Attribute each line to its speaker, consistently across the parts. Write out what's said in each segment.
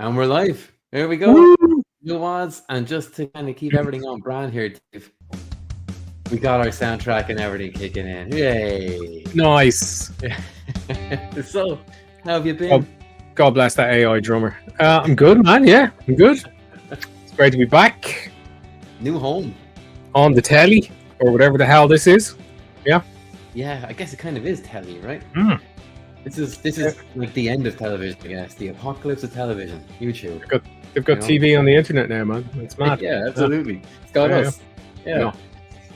Speaker 1: And we're live. There we go.
Speaker 2: Woo!
Speaker 1: New ones. And just to kind of keep everything on brand here, Dave, we got our soundtrack and everything kicking in. Yay!
Speaker 2: Nice.
Speaker 1: So, how have you been?
Speaker 2: God bless that AI drummer. I'm good, man. Yeah, I'm good. It's great to be back
Speaker 1: New home.
Speaker 2: on the telly or whatever the hell this is.
Speaker 1: Yeah, I guess it kind of is telly, right?
Speaker 2: Mm.
Speaker 1: This is like the end of television, I guess. The apocalypse of television. YouTube.
Speaker 2: They've got TV on the internet now, man. It's mad.
Speaker 1: Yeah, absolutely. It's got
Speaker 2: Yeah,
Speaker 1: us. Yeah.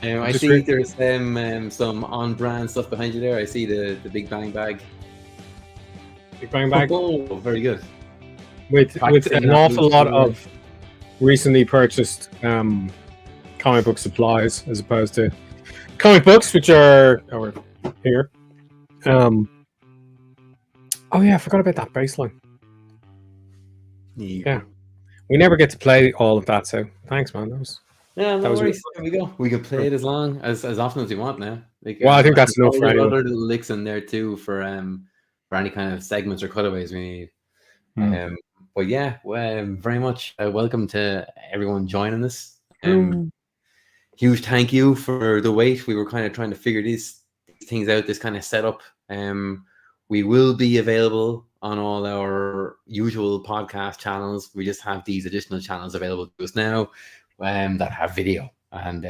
Speaker 1: I
Speaker 2: Just
Speaker 1: see there's some on-brand stuff behind you there. I see the Big Bang bag.
Speaker 2: Big Bang Bag
Speaker 1: Oh, very good.
Speaker 2: with
Speaker 1: Practicing
Speaker 2: an
Speaker 1: that
Speaker 2: awful
Speaker 1: loose
Speaker 2: lot
Speaker 1: life.
Speaker 2: of recently purchased comic book supplies as opposed to comic books, which are over here. Oh yeah, I forgot about that bass line. Yeah. We never get to play all of that, so thanks, man.
Speaker 1: Yeah, no
Speaker 2: That was
Speaker 1: worries. There we go. We can play it as often as we want now. Like,
Speaker 2: Well, I think that's enough for
Speaker 1: there's
Speaker 2: anyone.
Speaker 1: other little licks in there too for any kind of segments or cutaways we need. But yeah, very much welcome to everyone joining us. Huge thank you for the wait. We were kind of trying to figure these things out, this kind of setup. We will be available on all our usual podcast channels. We just have these additional channels available to us now that have video. And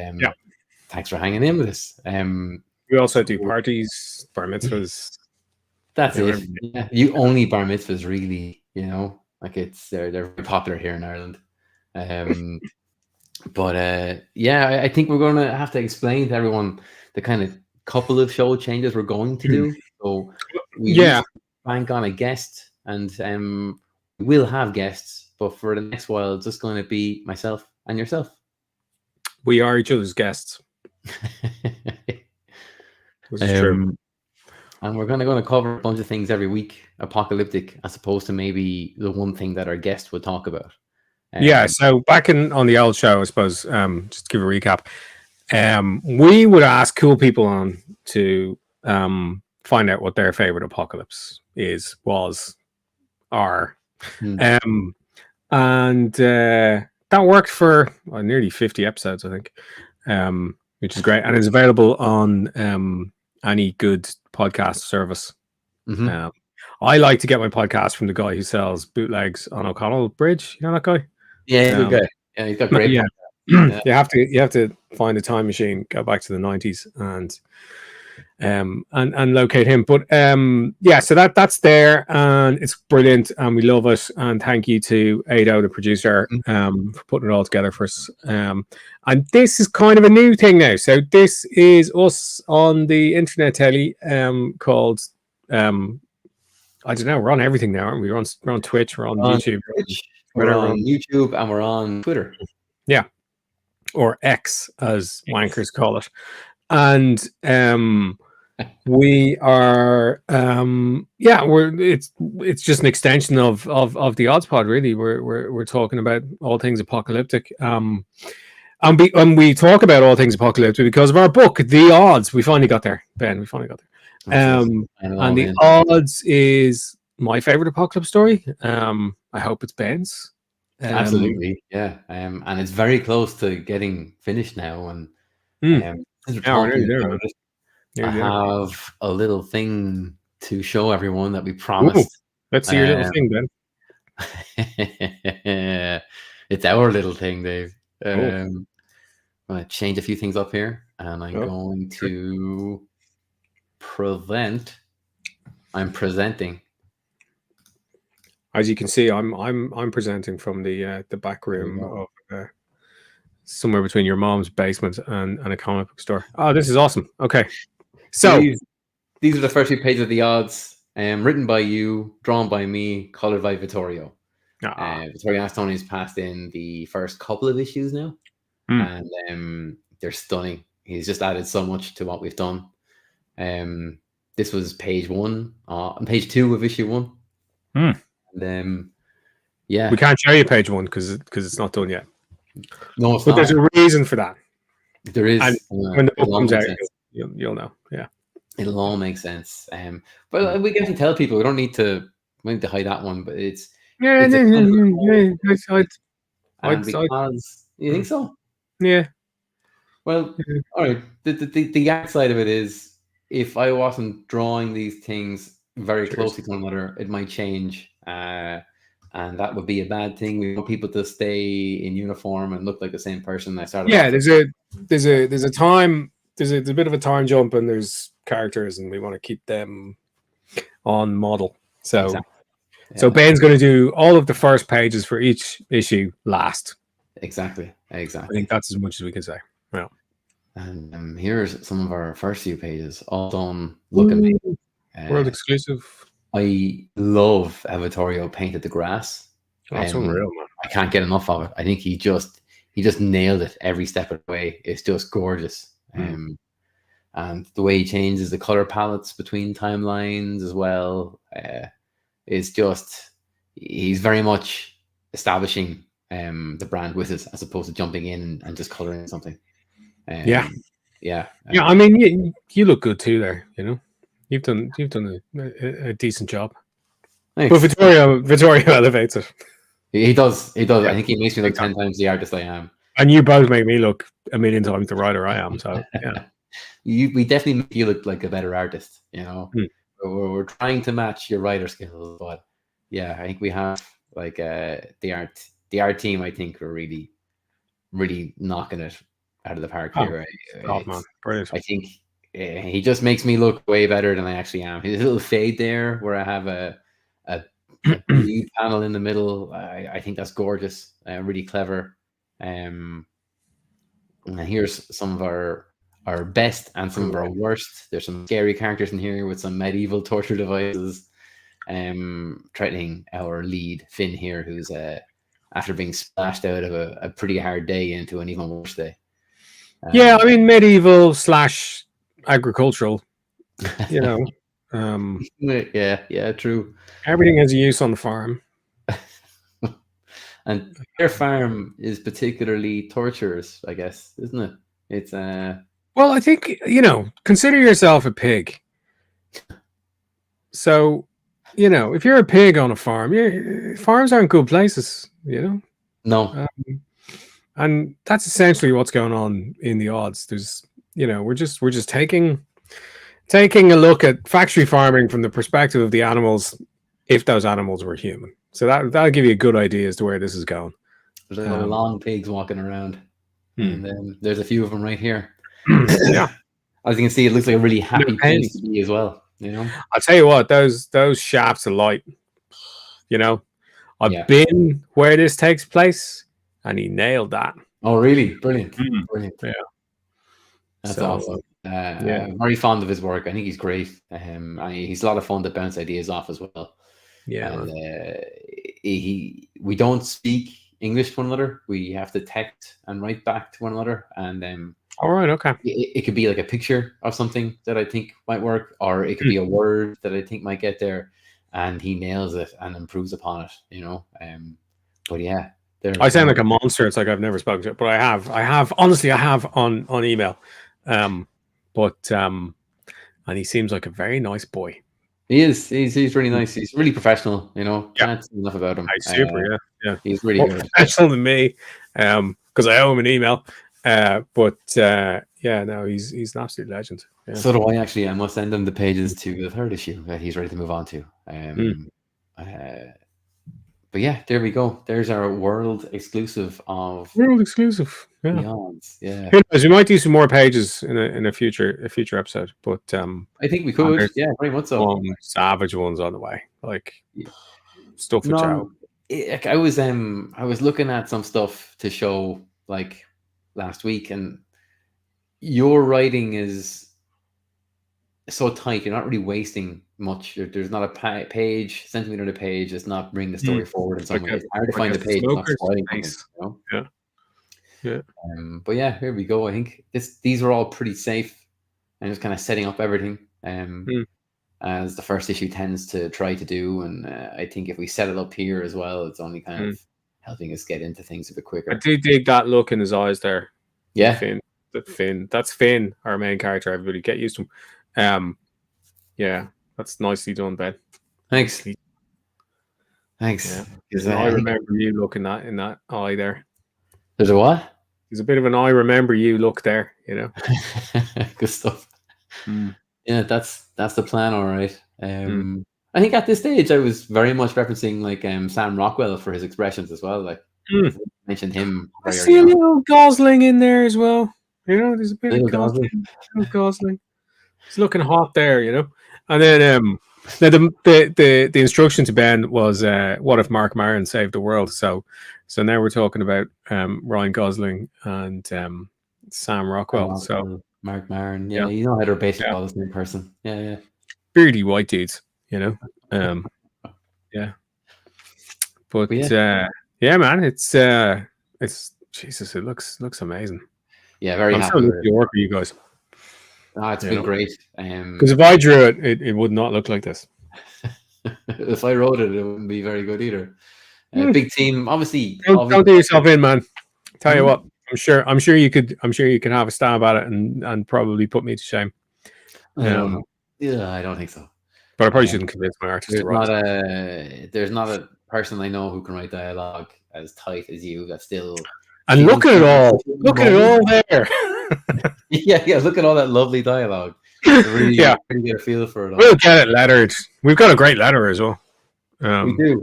Speaker 1: thanks for hanging in with us.
Speaker 2: We also do parties, bar mitzvahs.
Speaker 1: That's it. Yeah, you only bar mitzvahs, really. You know, like they're very popular here in Ireland. But I think we're going to have to explain to everyone the kind of couple of show changes we're going to do. So we bank on a guest, and we will have guests, but for the next while, it's just going to be myself and yourself.
Speaker 2: We are each other's guests. Which is true.
Speaker 1: And we're going to cover a bunch of things every week, apocalyptic, as opposed to maybe the one thing that our guest would talk about.
Speaker 2: So back on the old show, I suppose, just to give a recap, we would ask cool people on to find out what their favorite apocalypse was, are. And that worked for nearly 50 episodes, I think, which is great. And it's available on any good podcast service. I like to get my podcast from the guy who sells bootlegs on O'Connell Bridge. You know that guy?
Speaker 1: Yeah, good guy. Yeah, he's got great.
Speaker 2: Yeah. You have to find a time machine, go back to the 90s, and locate him. But so that's there, and it's brilliant, and we love it. And thank you to Ado, the producer, for putting it all together for us. And this is kind of a new thing now. So this is us on the internet telly, called I don't know. We're on everything now, aren't we? We're on Twitch. We're on YouTube.
Speaker 1: We're on YouTube, and we're on Twitter.
Speaker 2: Yeah, or X, as wankers call it. And we are it's just an extension of the Odds Pod, really. We're talking about all things apocalyptic. And we talk about all things apocalyptic because of our book, The Odds. We finally got there, Ben. We finally got there. And The Odds is my favorite apocalypse story. I hope it's Ben's.
Speaker 1: Absolutely, yeah. And it's very close to getting finished now. And I have a little thing to show everyone that we promised.
Speaker 2: Ooh, let's see your little thing,
Speaker 1: Ben. It's our little thing, Dave. I'm going to change a few things up here, and I'm going to I'm presenting.
Speaker 2: As you can see, I'm presenting from the back room of somewhere between your mom's basement and a comic book store. Oh, this is awesome. Okay, so
Speaker 1: these are the first few pages of The Odds, written by you, drawn by me, colored by Vittorio. Vittorio Astoni has passed in the first couple of issues now, and they're stunning. He's just added so much to what we've done. This was page 1, page 2 of issue 1. And we
Speaker 2: can't show you page 1 because it's not done yet.
Speaker 1: No, it's
Speaker 2: but
Speaker 1: not.
Speaker 2: There's a reason for that.
Speaker 1: There is.
Speaker 2: And when the book comes out, you'll know. Yeah,
Speaker 1: it'll all make sense. But we get to tell people we don't need to hide that one. But it's
Speaker 2: Yeah,
Speaker 1: it's a
Speaker 2: I'd,
Speaker 1: and because you think so.
Speaker 2: yeah.
Speaker 1: Well, all right. The art side of it is if I wasn't drawing these things very
Speaker 2: Cheers.
Speaker 1: closely to one another, it might change, and that would be a bad thing. We want people to stay in uniform and look like the same person. I started
Speaker 2: Yeah,
Speaker 1: off with.
Speaker 2: there's a time there's a bit of a time jump, and there's characters, and we want to keep them on model. So
Speaker 1: Exactly.
Speaker 2: so
Speaker 1: Yeah,
Speaker 2: Ben's going to do all of the first pages for each issue last.
Speaker 1: exactly.
Speaker 2: I think that's as much as we can say. Yeah.
Speaker 1: And here's some of our first few pages, all done looking.
Speaker 2: World exclusive.
Speaker 1: I love how Vittorio painted the grass.
Speaker 2: That's unreal, man.
Speaker 1: I can't get enough of it. I think he just nailed it every step of the way. It's just gorgeous. And the way he changes the color palettes between timelines as well is just he's very much establishing the brand with us as opposed to jumping in and just coloring something.
Speaker 2: Yeah.
Speaker 1: Yeah.
Speaker 2: I mean, you look good too there. You know, you've done a decent job.
Speaker 1: Thanks.
Speaker 2: But Vittorio elevates it.
Speaker 1: He does.
Speaker 2: Yeah.
Speaker 1: I think he makes me look 10 times the artist I am.
Speaker 2: And you both make me look a million times the writer I am. So yeah.
Speaker 1: We definitely make you look like a better artist. You know, we're trying to match your writer skills, but yeah, I think we have like the art team. I think we're really knocking it out of the park here.
Speaker 2: Oh man, brilliant.
Speaker 1: I think he just makes me look way better than I actually am. His little fade there, where I have a blue panel in the middle. I think that's gorgeous. Really clever. And here's some of our best and some of our worst. There's some scary characters in here with some medieval torture devices. Threatening our lead Finn here, who's after being splashed out of a pretty hard day into an even worse day.
Speaker 2: Yeah, I mean medieval / agricultural. You know.
Speaker 1: Yeah, true.
Speaker 2: Everything has a use on the farm.
Speaker 1: And their farm is particularly torturous, I guess, isn't it? It's
Speaker 2: well, I think, you know, consider yourself a pig. So, you know, if you're a pig on a farm, farms aren't good places, you know?
Speaker 1: No.
Speaker 2: And that's essentially what's going on in the odds. There's, you know, we're just taking a look at factory farming from the perspective of the animals, if those animals were human. So that'll give you a good idea as to where this is going.
Speaker 1: There's long pigs walking around, and then there's a few of them right here.
Speaker 2: Yeah,
Speaker 1: as you can see, it looks like a really happy place to be as well. You know,
Speaker 2: I'll tell you what, those shafts of light. You know, I've been where this takes place, and he nailed that.
Speaker 1: Oh, really? Brilliant! Brilliant.
Speaker 2: Yeah,
Speaker 1: that's awesome. I'm very fond of his work. I think he's great. He's a lot of fun to bounce ideas off as well.
Speaker 2: Yeah,
Speaker 1: and we don't speak English to one another. We have to text and write back to one another. And
Speaker 2: all right, okay.
Speaker 1: It could be like a picture of something that I think might work, or it could be a word that I think might get there, and he nails it and improves upon it. You know, but yeah.
Speaker 2: I sound like a monster. It's like I've never spoken to it, but I have honestly, I have on email. And he seems like a very nice boy.
Speaker 1: He is. He's really nice. He's really professional. You know, can't say enough about him.
Speaker 2: He's super. Yeah.
Speaker 1: He's really
Speaker 2: more
Speaker 1: good.
Speaker 2: professional than me, because I owe him an email. But no, he's an absolute legend. Yeah.
Speaker 1: So do I. Actually, I must send him the pages to the third issue that he's ready to move on to. But yeah, there we go. There's our world exclusive of
Speaker 2: world exclusive. Yeah.
Speaker 1: Beyonds. Yeah.
Speaker 2: We might do some more pages in a future episode, but
Speaker 1: I think we could. Yeah, very much so.
Speaker 2: Savage ones on the way, like stuff with Joe.
Speaker 1: I was looking at some stuff to show like last week, and your writing is so tight. You're not really wasting much. There's not a page, centimeter to page. It's not bringing the story forward in some way. It's hard to find the page.
Speaker 2: Yeah.
Speaker 1: But yeah, here we go. I think these are all pretty safe and just kind of setting up everything. As the first issue tends to try to do, and I think if we set it up here as well, it's only kind of helping us get into things a bit quicker.
Speaker 2: I do dig that look in his eyes there.
Speaker 1: Yeah,
Speaker 2: Finn. That's Finn, our main character. Everybody get used to him. Yeah, that's nicely done, Ben.
Speaker 1: Thanks. Thanks.
Speaker 2: There's an I remember you look in that eye there.
Speaker 1: There's a what?
Speaker 2: There's a bit of an I remember you look there, you know.
Speaker 1: Good stuff. Yeah, that's the plan, all right. I think at this stage I was very much referencing like Sam Rockwell for his expressions as well. Like mentioned him.
Speaker 2: I see a little Gosling in there as well. You know, there's a bit of Gosling. He's looking hot there, you know. And then now the instruction to Ben was what if Mark Maron saved the world? So now we're talking about Ryan Gosling and Sam Rockwell. So
Speaker 1: Mark Maron, yeah, you know how they're basically all the same person. Yeah.
Speaker 2: Beardy white dudes, you know. Yeah. But yeah, man, it's Jesus, it looks amazing.
Speaker 1: Yeah, very happy.
Speaker 2: I'm so looking forward for you guys.
Speaker 1: Oh, it's been great.
Speaker 2: Because if I drew it would not look like this.
Speaker 1: If I wrote it wouldn't be very good either. Big team, obviously.
Speaker 2: Don't do yourself in, man. Tell you what, I'm sure you could have a stab at it and probably put me to shame.
Speaker 1: Yeah, I don't think so.
Speaker 2: But I probably shouldn't convince my artist to write.
Speaker 1: There's not a person I know who can write dialogue as tight as you. That's still.
Speaker 2: And look at it all. Look at it all there.
Speaker 1: Yeah. Look at all that lovely dialogue. Really get a feel for it all.
Speaker 2: We'll get it lettered. We've got a great letterer as well.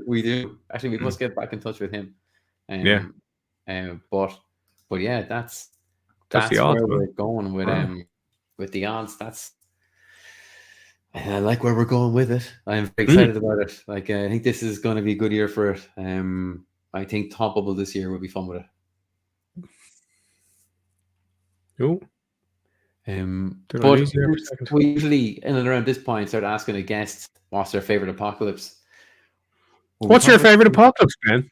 Speaker 1: We do. Actually, we must get back in touch with him. But yeah, that's where we're going with the odds. I like where we're going with it. I'm very excited about it. Like, I think this is going to be a good year for it. I think Top Bubble this year will be fun with it.
Speaker 2: Cool.
Speaker 1: But we usually, in and around this point, start asking a guest what's their favorite apocalypse.
Speaker 2: What's your favorite apocalypse, Ben?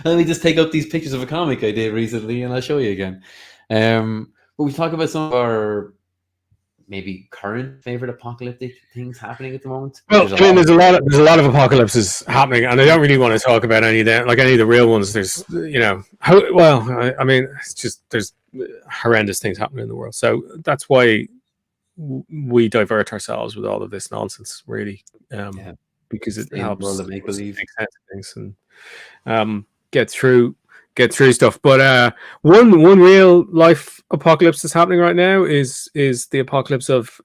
Speaker 1: Let me just take up these pictures of a comic I did recently, and I'll show you again. But we talk about some of our maybe current favorite apocalyptic things happening at the moment.
Speaker 2: Well, there's a lot of apocalypses happening, and I don't really want to talk about any of them, like any of the real ones. There's, I mean, it's just there's horrendous things happening in the world, so that's why we divert ourselves with all of this nonsense, really, because it helps us make sense of things and get through stuff. But one real life apocalypse that's happening right now is the apocalypse of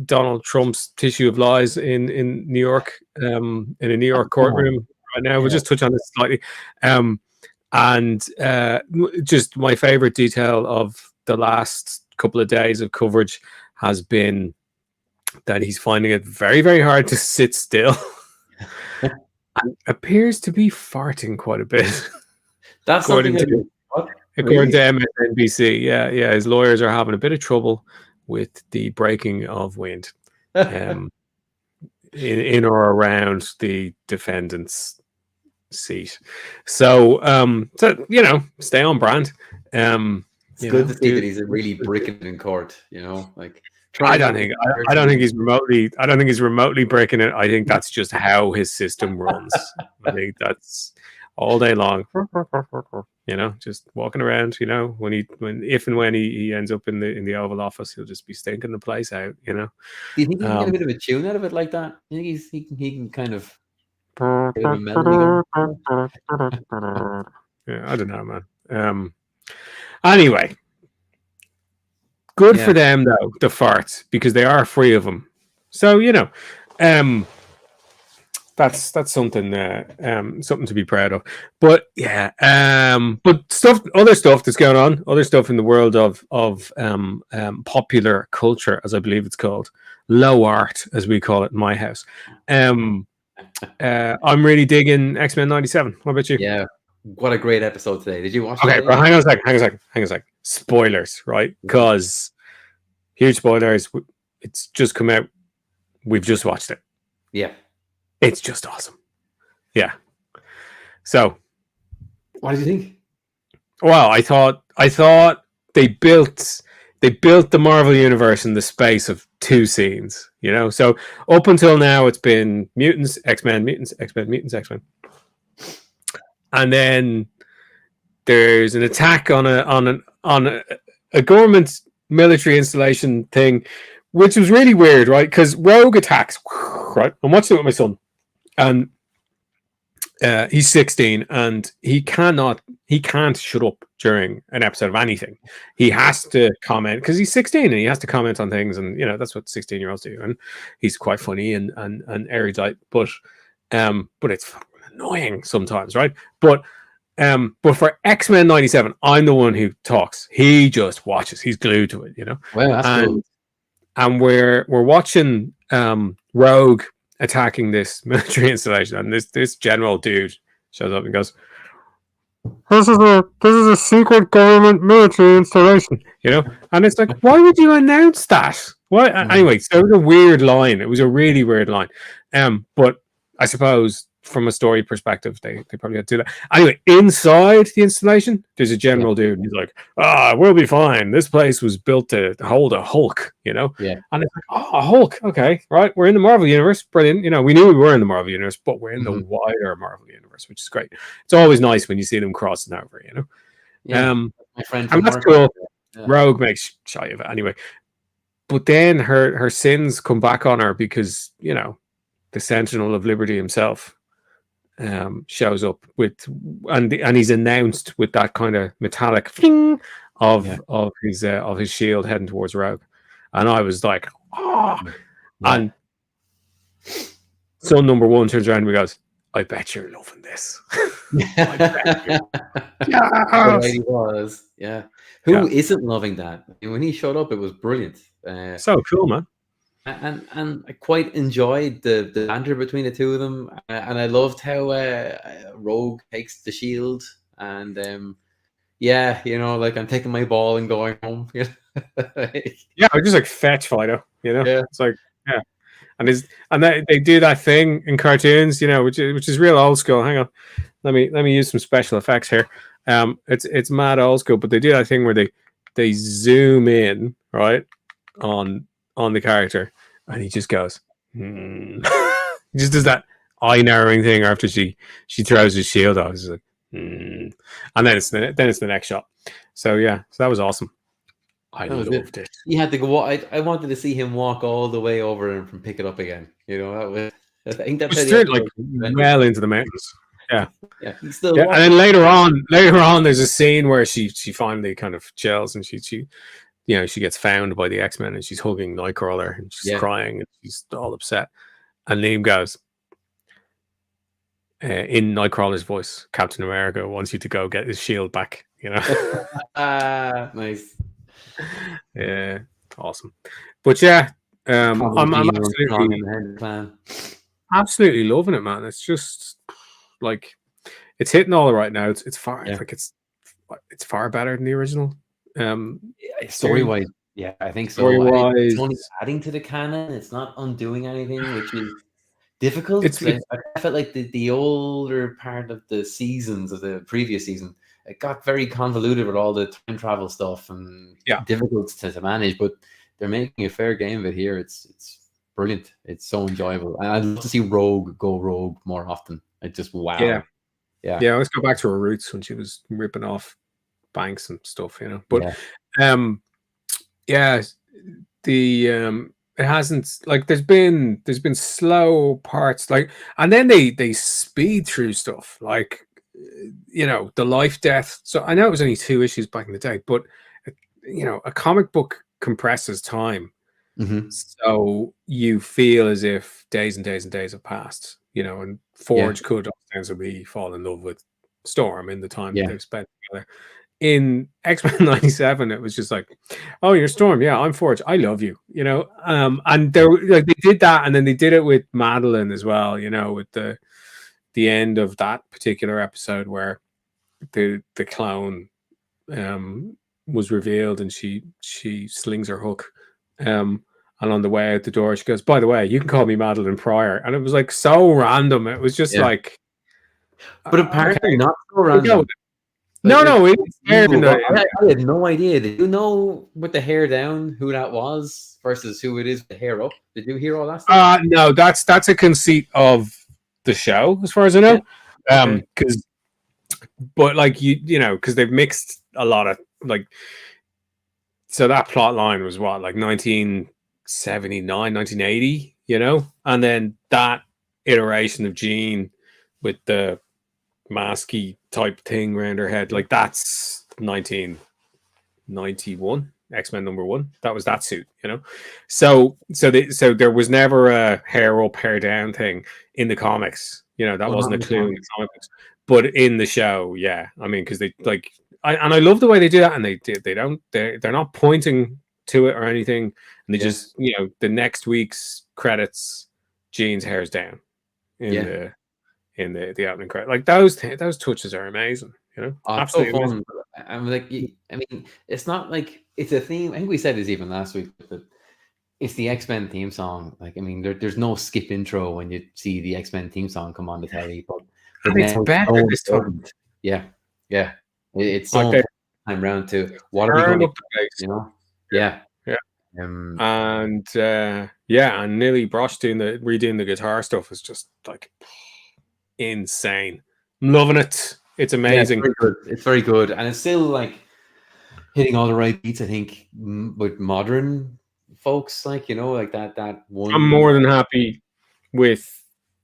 Speaker 2: Donald Trump's tissue of lies in New York, in a New York courtroom right now. We'll just touch on this slightly. And just my favorite detail of the last couple of days of coverage has been that he's finding it very, very hard to sit still. And appears to be farting quite a bit.
Speaker 1: That's
Speaker 2: according to MSNBC. Yeah, his lawyers are having a bit of trouble with the breaking of wind in or around the defendant's seat. So stay on brand.
Speaker 1: It's good to see that he's really bricking it in court. Like.
Speaker 2: I don't think he's remotely breaking it. I think that's just how his system runs. I think that's all day long. Just walking around. When he ends up in the Oval Office, he'll just be stinking the place out.
Speaker 1: Do you think he can get a bit of a tune out of it like that? You think he can kind of get a melody going?
Speaker 2: Yeah, I don't know, man. Anyway. Good for them, though, the farts, because they are free of them. So, that's something something to be proud of. But other stuff that's going on, other stuff in the world of popular culture, as I believe it's called, low art, as we call it in my house. I'm really digging X-Men 97. What about you?
Speaker 1: Yeah. What a great episode today. Did you watch
Speaker 2: it? Okay, well, hang on a second. Spoilers, right? Because huge spoilers. It's just come out. We've just watched it.
Speaker 1: Yeah.
Speaker 2: It's just awesome. Yeah. So,
Speaker 1: what did you think?
Speaker 2: Well, I thought they built the Marvel universe in the space of 2 scenes, So up until now it's been mutants, X-Men, mutants, X-Men, mutants, X-Men. And then there's an attack on a government military installation thing, which was really weird, right? Because Rogue attacks, right? I'm watching it with my son, and he's 16, and he can't shut up during an episode of anything. He has to comment because he's 16 and he has to comment on things, and that's what 16-year-olds do. And he's quite funny and erudite, but it's fucking annoying sometimes, right? But for X-Men 97, I'm the one who talks. He just watches. He's glued to it,
Speaker 1: Well, that's cool.
Speaker 2: And we're watching Rogue attacking this military installation, and this general dude shows up and goes, This is a secret government military installation, and it's like, why would you announce that? What? Anyway, so it was a weird line. It was a really weird line. But I suppose from a story perspective, they probably had to do that. Anyway, inside the installation, there's a general dude. He's like, we'll be fine. This place was built to hold a Hulk,
Speaker 1: Yeah.
Speaker 2: And it's like, a Hulk. Okay, right. We're in the Marvel Universe. Brilliant. We knew we were in the Marvel Universe, but we're in the wider Marvel Universe, which is great. It's always nice when you see them crossing over,
Speaker 1: Yeah. My friend
Speaker 2: and that's cool. Yeah. Rogue makes shy of it anyway. But then her sins come back on her because, the Sentinel of Liberty himself shows up and he's announced with that kind of metallic fling of his shield heading towards Rogue, and I was like, and son number one turns around and goes, I bet you're loving this. I bet you.
Speaker 1: He was, yeah. Who isn't loving that? When he showed up, it was brilliant.
Speaker 2: So cool, man.
Speaker 1: And I quite enjoyed the banter between the two of them, and I loved how Rogue takes the shield, and like, I'm taking my ball and going home.
Speaker 2: Yeah, just like fetch Fido, Yeah. It's like, yeah, and they do that thing in cartoons, which is real old school. Hang on, let me use some special effects here. It's mad old school, but they do that thing where they zoom in right on the character, and he just goes, He just does that eye narrowing thing after she throws his shield off. It's like, and then it's the next shot. So yeah, so that was awesome. I loved it.
Speaker 1: He had to go. I wanted to see him walk all the way over and pick it up again. That was. I think that's
Speaker 2: like well into the mountains. Yeah,
Speaker 1: yeah. He's still.
Speaker 2: Yeah, and then later on, there's a scene where she finally kind of chills, and she she gets found by the X-Men, and she's hugging Nightcrawler, and she's crying, and she's all upset. And Liam goes, in Nightcrawler's voice, Captain America wants you to go get his shield back.
Speaker 1: Nice.
Speaker 2: Yeah, awesome. But yeah, I'm absolutely loving it, man. It's just like it's hitting all the right notes. It's far it's far better than the original.
Speaker 1: Story wise, yeah, I think so. It's only adding to the canon. It's not undoing anything, which is difficult. I felt like the older part of the seasons of the previous season, it got very convoluted with all the time travel stuff and difficult to manage. But they're making a fair game of it here. It's brilliant. It's so enjoyable, and I'd love to see Rogue go rogue more often. It just wow. Yeah.
Speaker 2: Let's go back to her roots when she was ripping off banks and stuff, But it hasn't, like, there's been slow parts, like, and then they speed through stuff, like, the life death. So I know it was only 2 issues back in the day, but a comic book compresses time, so you feel as if days and days and days have passed, and Forge could ostensibly fall in love with Storm in the time that they've spent together. In X-Men 97, it was just like, oh, you're Storm, yeah, I'm Forge, I love you, and they did that, and then they did it with Madeline as well, with the end of that particular episode where the clone was revealed, and she slings her hook, and on the way out the door she goes, by the way, you can call me Madeline Pryor, and it was like so random. It was just like,
Speaker 1: but apparently not so random.
Speaker 2: I
Speaker 1: had no idea. Did you know with the hair down who that was versus who it is with the hair up? Did you hear all that stuff?
Speaker 2: No, that's a conceit of the show, as far as I know. But like because they've mixed a lot of, like, so that plot line was what, like 1979, 1980, and then that iteration of Jean with the masky type thing around her head. Like that's 1991 X-Men #1. That was that suit, you know. So there was never a hair up, hair down thing in the comics. You know, that wasn't a clue in the comics. But in the show, yeah. I mean, because they like, I love the way they do that, and they're not pointing to it or anything, and they just, you know, the next week's credits, Jean's hair's down in the opening credit. Like those touches are amazing, you know. Absolutely
Speaker 1: so fun. I'm like, I mean, it's not like it's a theme. I think we said this even last week, but it's the X-Men theme song. Like, I mean, there's no skip intro when you see the X-Men theme song come on the telly, but
Speaker 2: it's better this time.
Speaker 1: Yeah. It's so
Speaker 2: like
Speaker 1: time round to what are we going to, you know? Yeah.
Speaker 2: And and Nilly Brosh redoing the guitar stuff is just like insane. I'm loving it. It's amazing.
Speaker 1: Yeah, it's very good, and it's still like hitting all the right beats. I think with modern folks, like, you know, like that one.
Speaker 2: I'm more than happy with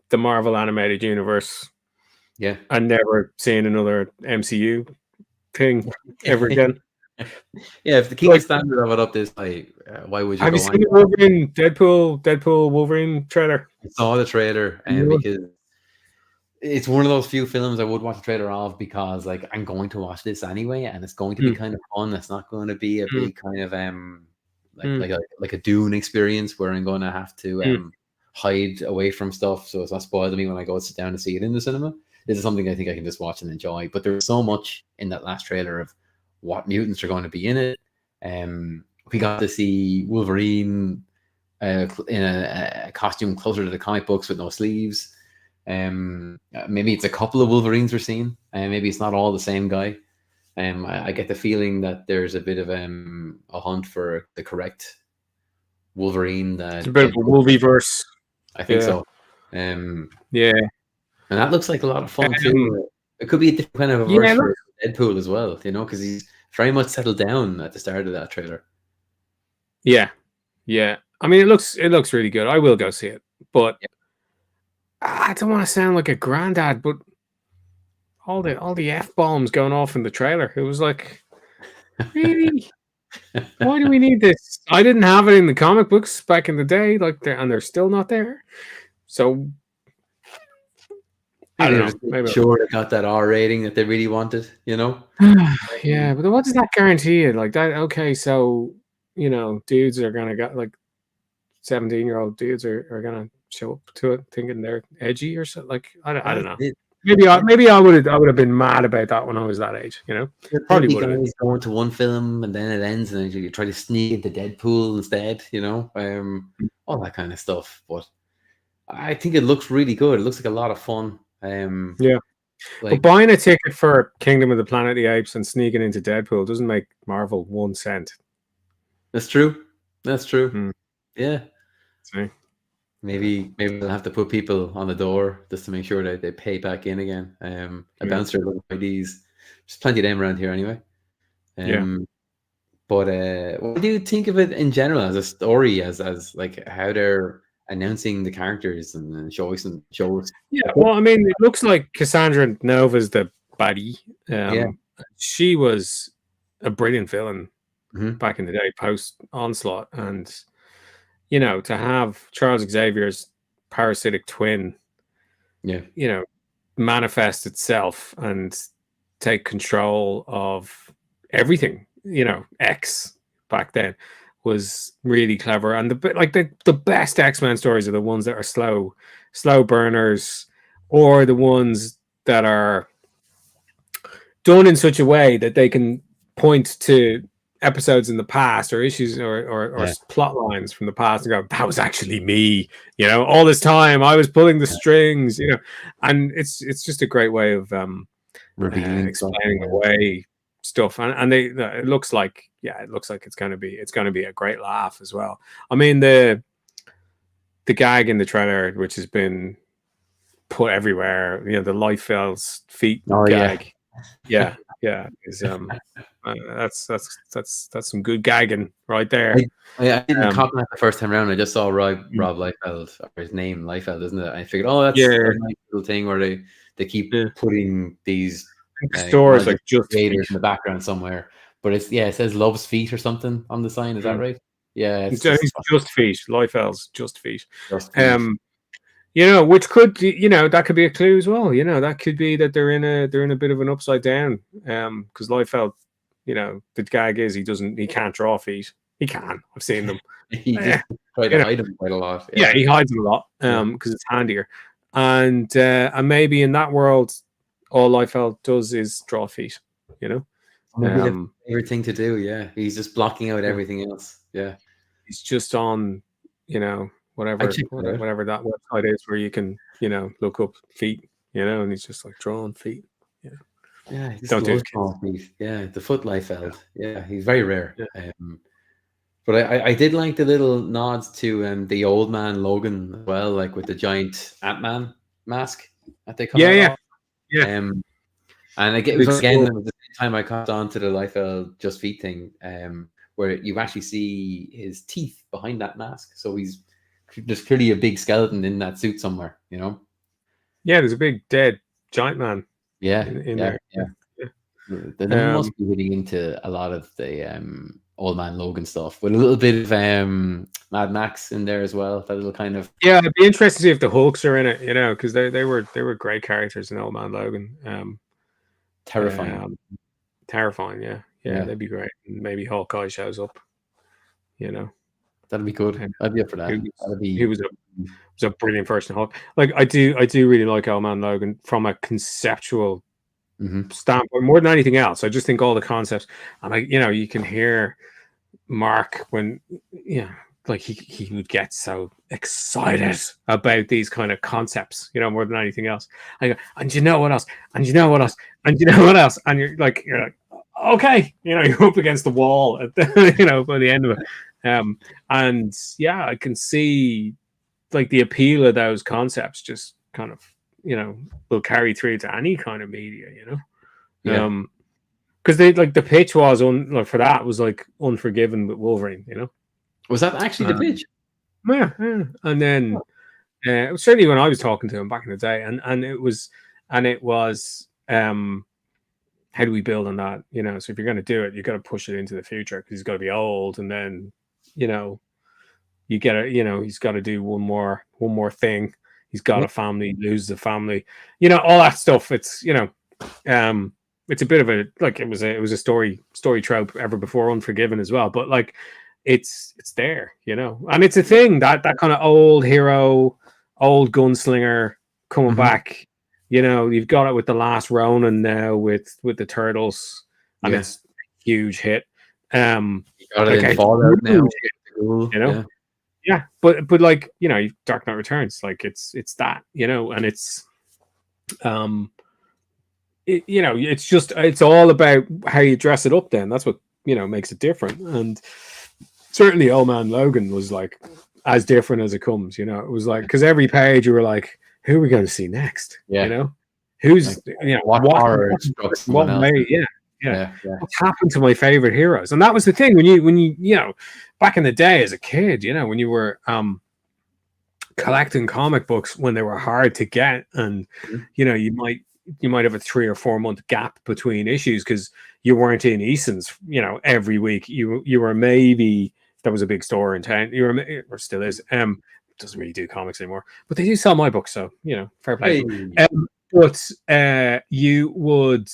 Speaker 2: the Marvel Animated Universe.
Speaker 1: Yeah,
Speaker 2: and never seeing another MCU thing ever again.
Speaker 1: Yeah, if the king standard of it up this high, why would you?
Speaker 2: Have you seen the Wolverine Deadpool Wolverine trailer?
Speaker 1: I saw the trailer, and because it's one of those few films I would watch a trailer of, because like I'm going to watch this anyway, and it's going to be kind of fun. It's not going to be a big kind of like a Dune experience where I'm going to have to hide away from stuff, so it's not spoiling me when I go sit down to see it in the cinema. This is something I think I can just watch and enjoy. But there's so much in that last trailer of what mutants are going to be in it. We got to see Wolverine in a costume closer to the comic books with no sleeves. Maybe it's a couple of Wolverines we're seeing, and maybe it's not all the same guy. I get the feeling that there's a bit of a hunt for the correct Wolverine.
Speaker 2: It's a bit of a Wolverine-verse.
Speaker 1: I think so. And that looks like a lot of fun too. It could be a different kind of a verse for Deadpool as well, you know, because he's very much settled down at the start of that trailer.
Speaker 2: Yeah. I mean, it looks really good. I will go see it, but I don't want to sound like a granddad, but all the F-bombs going off in the trailer, it was like, really? Why do we need this? I didn't have it in the comic books back in the day, and they're still not there. So I don't know.
Speaker 1: Maybe sure they got that R rating that they really wanted, you know?
Speaker 2: Yeah, but what does that guarantee you? Like that, okay, so, you know, dudes are gonna get like 17-year-old dudes are gonna show up to it thinking they're edgy or something. Like I don't know. Maybe I would have been mad about that when I was that age, you know.
Speaker 1: Probably would have been going to one film and then it ends and you try to sneak into Deadpool instead, you know, all that kind of stuff. But I think it looks really good. It looks like a lot of fun.
Speaker 2: But buying a ticket for Kingdom of the Planet of the Apes and sneaking into Deadpool doesn't make Marvel 1 cent.
Speaker 1: That's true. Yeah.
Speaker 2: See?
Speaker 1: Maybe they'll have to put people on the door just to make sure that they pay back in again. A bouncer looking for these. There's plenty of them around here anyway. But what do you think of it in general as a story, as like how they're announcing the characters and shows?
Speaker 2: Yeah, well, I mean, it looks like Cassandra Nova's the baddie. She was a brilliant villain back in the day, post Onslaught, and you know, to have Charles Xavier's parasitic twin, you know, manifest itself and take control of everything, you know, X back then was really clever. And the best X-Men stories are the ones that are slow burners, or the ones that are done in such a way that they can point to episodes in the past or issues or plot lines from the past and go, that was actually me, you know, all this time I was pulling the strings, you know. And it's just a great way of explaining away stuff, and it looks like it's going to be a great laugh as well. I mean, the gag in the trailer, which has been put everywhere, you know, the Liefeld feet gag. Yeah, that's some good gagging right there.
Speaker 1: I didn't cop that the first time around. I just saw Rob Liefeld, or his name Liefeld, isn't it? I figured, that's
Speaker 2: yeah,
Speaker 1: a nice little thing where they keep putting these
Speaker 2: stores like just
Speaker 1: creators in the background somewhere. But it says Love's Feet or something on the sign. Is that right? Yeah, it's
Speaker 2: just feet. Liefeld's just feet.
Speaker 1: Just feet.
Speaker 2: Which could, that could be a clue as well. That could be that they're in a bit of an upside down. Because Liefeld, the gag is he can't draw feet. He can. I've seen them.
Speaker 1: He just try to hide them quite a lot.
Speaker 2: Yeah, he hides them a lot because it's handier. And maybe in that world, all Liefeld does is draw feet.
Speaker 1: Maybe the favorite thing to do. Yeah, he's just blocking out everything else. Yeah,
Speaker 2: he's just on, whatever that website is where you can, look up feet, and he's just like drawing feet.
Speaker 1: Yeah, he just loves drawing feet. Yeah, the foot Liefeld. Yeah, he's very rare.
Speaker 2: Yeah.
Speaker 1: But I did like the little nods to the old man Logan as well, like with the giant Ant-Man mask that they come out.
Speaker 2: Yeah.
Speaker 1: And again, the same time I caught on to the Liefeld Just Feet thing, where you actually see his teeth behind that mask. So there's clearly a big skeleton in that suit somewhere, Yeah,
Speaker 2: there's a big dead giant man.
Speaker 1: Yeah,
Speaker 2: in there.
Speaker 1: Yeah. They must be getting into a lot of the old man Logan stuff with a little bit of Mad Max in there as well. That little kind of
Speaker 2: it'd be interesting to see if the Hulks are in it, because they were great characters in Old Man Logan.
Speaker 1: Terrifying.
Speaker 2: Terrifying, yeah, that'd be great. Maybe Hawkeye shows up.
Speaker 1: That'd be good. I'd be up for that.
Speaker 2: He was a brilliant person. Like I do really like Old Man Logan from a conceptual standpoint more than anything else. I just think all the concepts, and you can hear Mark when like he would get so excited about these kind of concepts, more than anything else. I go, and you know what else? And you know what else? And you know what else? And you're like, okay, you're up against the wall at by the end of it. And yeah, I can see like the appeal of those concepts just kind of, will carry through to any kind of media, because they like the pitch was for that was like Unforgiven with Wolverine,
Speaker 1: Was that actually the pitch?
Speaker 2: Yeah. And then certainly when I was talking to him back in the day, and it was how do we build on that? So if you're going to do it, you got to push it into the future because he's got to be old, and then you get to he's got to do one more thing. He's got a family, loses a family, all that stuff. It's it's a bit of a like it was a story trope ever before Unforgiven as well, but like it's there, and it's a thing that kind of old hero, old gunslinger coming back. You've got it with The Last Ronin now with the Turtles, and it's a huge hit. You
Speaker 1: got it in Fallout now.
Speaker 2: Yeah, but like Dark Knight Returns, like it's that, and it's it's all about how you dress it up. Then that's what makes it different. And certainly Old Man Logan was like as different as it comes. It was like because every page you were like, who are we going to see next? Who's
Speaker 1: like, what
Speaker 2: way? Yeah. What's happened to my favorite heroes? And that was the thing when you back in the day as a kid, when you were collecting comic books when they were hard to get, and you might have a 3 or 4 month gap between issues because you weren't in Eason's every week. You were maybe there was a big store in town. You were or still is. Doesn't really do comics anymore, but they do sell my books, so fair play. But you would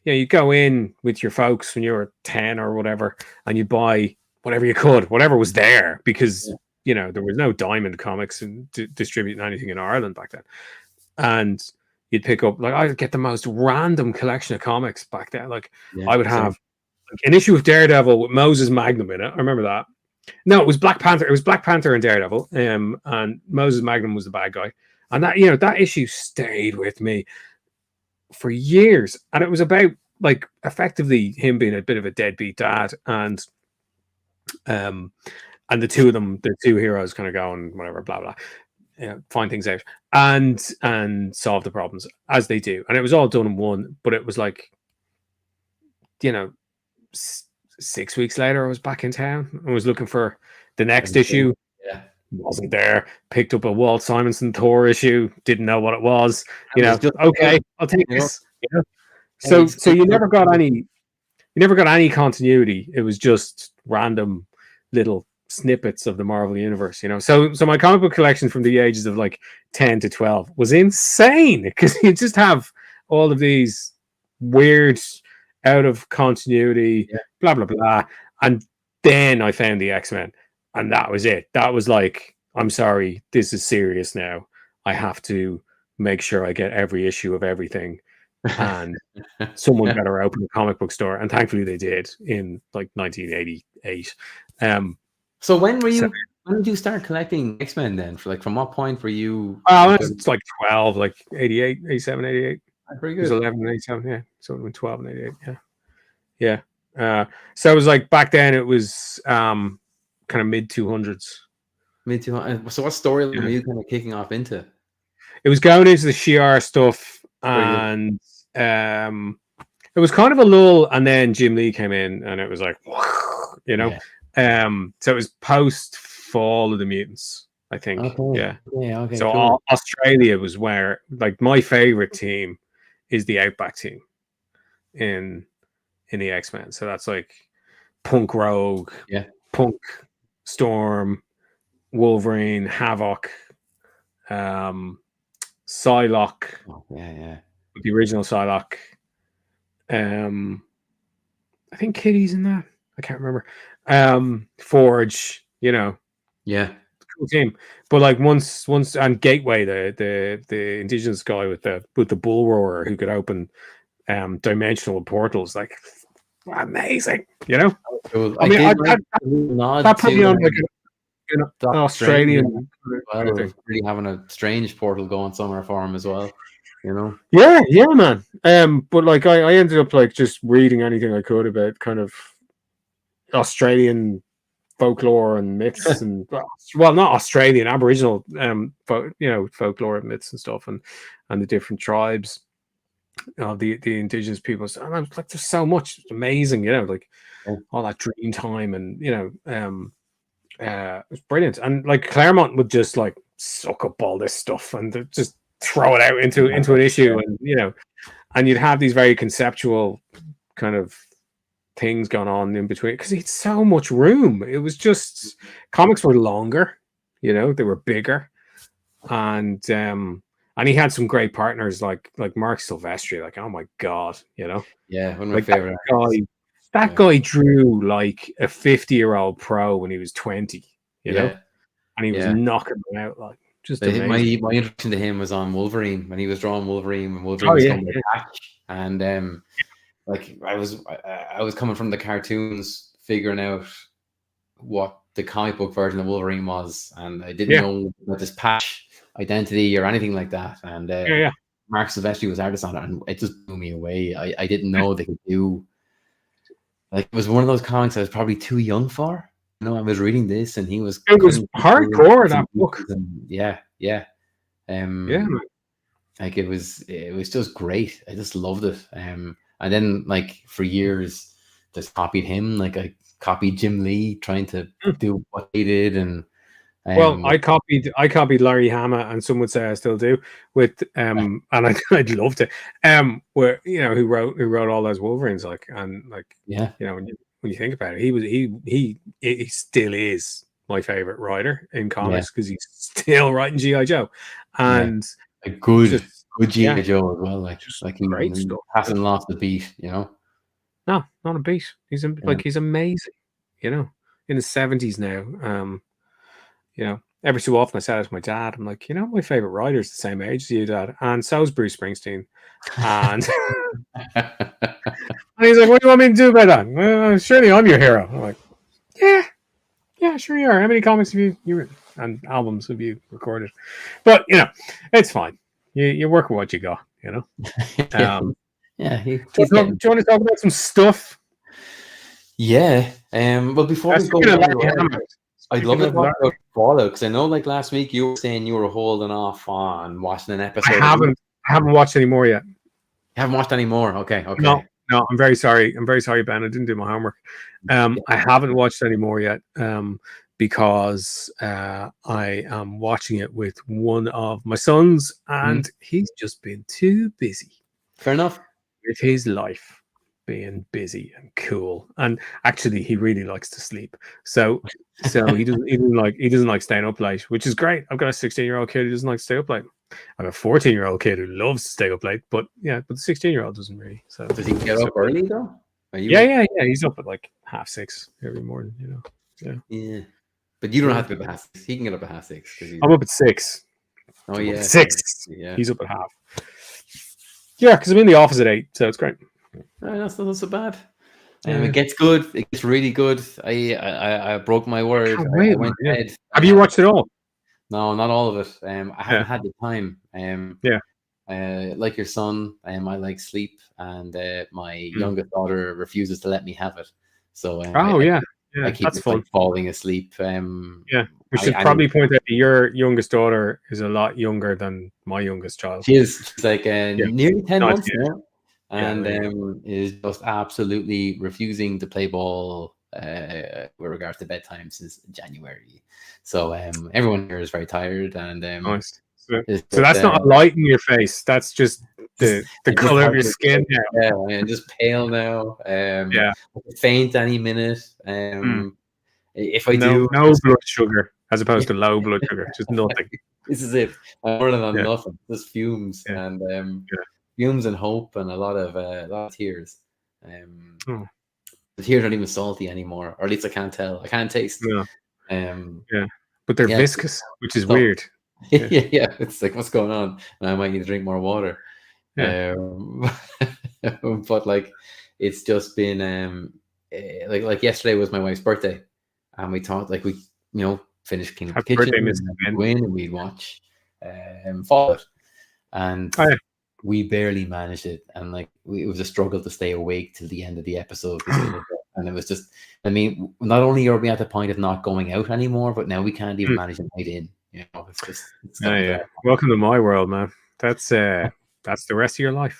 Speaker 2: you go in with your folks when you were 10 or whatever, and you buy whatever you could, whatever was there, because there was no Diamond Comics and distributing anything in Ireland back then. And you'd pick up, like, I'd get the most random collection of comics back then. Like, I would have an issue of Daredevil with Moses Magnum in it. I remember that. No, it was Black Panther. It was Black Panther and Daredevil, and Moses Magnum was the bad guy. And that that issue stayed with me for years, and it was about like effectively him being a bit of a deadbeat dad, and the two of them, the two heroes, kind of going whatever, blah blah. find things out and solve the problems as they do. And it was all done in one, but it was like, 6 weeks later, I was back in town. I was looking for the next issue.
Speaker 1: Yeah.
Speaker 2: Wasn't there. Picked up a Walt Simonson Thor issue. Didn't know what it was. Okay, I'll take this. So you never got any continuity. It was just random little snippets of the Marvel universe. So my comic book collection from the ages of like 10 to 12 was insane, because you just have all of these weird, out of continuity, blah blah blah. And then I found the X-Men, and that was it. That was like, I'm sorry, this is serious now. I have to make sure I get every issue of everything, and someone better open a comic book store. And thankfully they did in like 1988.
Speaker 1: So when did you start collecting X-Men then? From what point were you?
Speaker 2: It's like 12, like 88, 87, 88.
Speaker 1: Pretty good.
Speaker 2: It was 11, 87, yeah. So it went 12 and 88, yeah. So it was like, back then it was kind of mid 200s.
Speaker 1: So what storyline were you kind of kicking off into?
Speaker 2: It was going into the Shi'ar stuff, and it was kind of a lull, and then Jim Lee came in, and it was like, so it was post Fall of the Mutants, I think. Okay. So cool. Australia was where, like, my favorite team is the Outback team in the X-Men. So that's like Punk Rogue, Punk, Storm, Wolverine, Havoc, Psylocke. The original Psylocke. I think Kitty's in that. I can't remember. Forge, cool team. But like once and Gateway, the indigenous guy with the bull roarer who could open dimensional portals, like, amazing.
Speaker 1: Cool.
Speaker 2: I mean, that put me on like an Australian.
Speaker 1: Really having a strange portal going somewhere for him as well.
Speaker 2: Yeah, man. But like I ended up like just reading anything I could about kind of Australian folklore and myths, and not Australian, Aboriginal folklore and myths and stuff, and the different tribes of the indigenous peoples. And I was like, there's so much. It's amazing, like all that dream time, and it was brilliant. And like Claremont would just like suck up all this stuff and just throw it out into an issue, and and you'd have these very conceptual kind of things going on in between, because he had so much room. It was just, comics were longer, they were bigger, and he had some great partners like Mark Silvestri. Like, oh my god,
Speaker 1: one of my
Speaker 2: like
Speaker 1: favorite.
Speaker 2: That guy drew like a 50-year-old pro when he was 20, and he was knocking them out like just amazing.
Speaker 1: My introduction to him was on Wolverine, when he was drawing Wolverine, and Wolverine was going back, and like I was coming from the cartoons, figuring out what the comic book version of Wolverine was, and I didn't know about this patch identity or anything like that. And Mark Silvestri was artist on it, and it just blew me away. I didn't know they could do, like, it was one of those comics I was probably too young for. I was reading this, and it was
Speaker 2: hardcore, that book.
Speaker 1: Like it was just great. I just loved it. And then, like, for years, just copied him. Like, I copied Jim Lee, trying to do what he did. And
Speaker 2: well, I copied Larry Hama, and some would say I still do, with and I loved it. Where who wrote all those Wolverines, like, and like, when you think about it, he still is my favorite writer in comics, because he's still writing G.I. Joe, and
Speaker 1: a good G.I. Joe as well. Like he hasn't lost the beat,
Speaker 2: No, not a beat. He's he's amazing. In his 70s now. Every so often I say it to my dad. I'm like, my favorite writer is the same age as you, Dad, and so's Bruce Springsteen. And, and he's like, what do you want me to do about that? Surely I'm your hero. I'm like, yeah, sure you are. How many comics have you written and albums have you recorded? But it's fine. You work with what you got. Do you want to talk about some stuff?
Speaker 1: Yeah. Well, before we go, I'd love to talk about Fallout, because I know, like, last week you were saying you were holding off on watching an episode.
Speaker 2: I haven't watched any more yet.
Speaker 1: You haven't watched any more? Okay.
Speaker 2: No, I'm very sorry. I'm very sorry, Ben. I didn't do my homework. I haven't watched any more yet. Because I am watching it with one of my sons, and he's just been too busy.
Speaker 1: Fair enough.
Speaker 2: With his life being busy and cool, and actually he really likes to sleep. So he doesn't like staying up late, which is great. I've got a 16-year-old kid who doesn't like to stay up late. I have a 14-year-old kid who loves to stay up late, but the 16-year-old doesn't really. So
Speaker 1: does he get up early though?
Speaker 2: Yeah. He's up at like 6:30 every morning.
Speaker 1: Yeah. But you don't have to be up at 6:30. He can get up at 6:30.
Speaker 2: I'm up at 6.
Speaker 1: Oh, yeah.
Speaker 2: 6.
Speaker 1: Yeah.
Speaker 2: He's up at 6:30. Yeah, because I'm in the office at 8, so it's great.
Speaker 1: Oh, that's not so bad. It gets good. It gets really good. I broke my word. I went ahead.
Speaker 2: Have you watched it all?
Speaker 1: No, not all of it. I haven't had the time. Like your son, I like sleep, and my youngest daughter refuses to let me have it. So I keep
Speaker 2: that's fun.
Speaker 1: Falling asleep.
Speaker 2: We should probably point out that your youngest daughter is a lot younger than my youngest child.
Speaker 1: She's like nearly 10 months now, and is just absolutely refusing to play ball with regards to bedtime since January. So everyone here is very tired, and
Speaker 2: nice. So that's not a light in your face. That's just the color of your skin now.
Speaker 1: Yeah, and just pale now. Faint any minute. If I do
Speaker 2: no blood sugar as opposed to low blood sugar, just nothing.
Speaker 1: This is it. I'm running on nothing. Just fumes and fumes and hope and a lot of tears. The tears aren't even salty anymore, or at least I can't tell. I can't taste.
Speaker 2: But they're viscous, which is weird.
Speaker 1: It's like, what's going on? And I might need to drink more water. But like, it's just been like yesterday was my wife's birthday, and we thought like we finish King of the Kitchen and we'd watch Fallout, and we barely managed it, and like it was a struggle to stay awake till the end of the episode. And it was just, I mean, not only are we at the point of not going out anymore, but now we can't even manage a night in. It's
Speaker 2: welcome to my world, man. That's the rest of your life.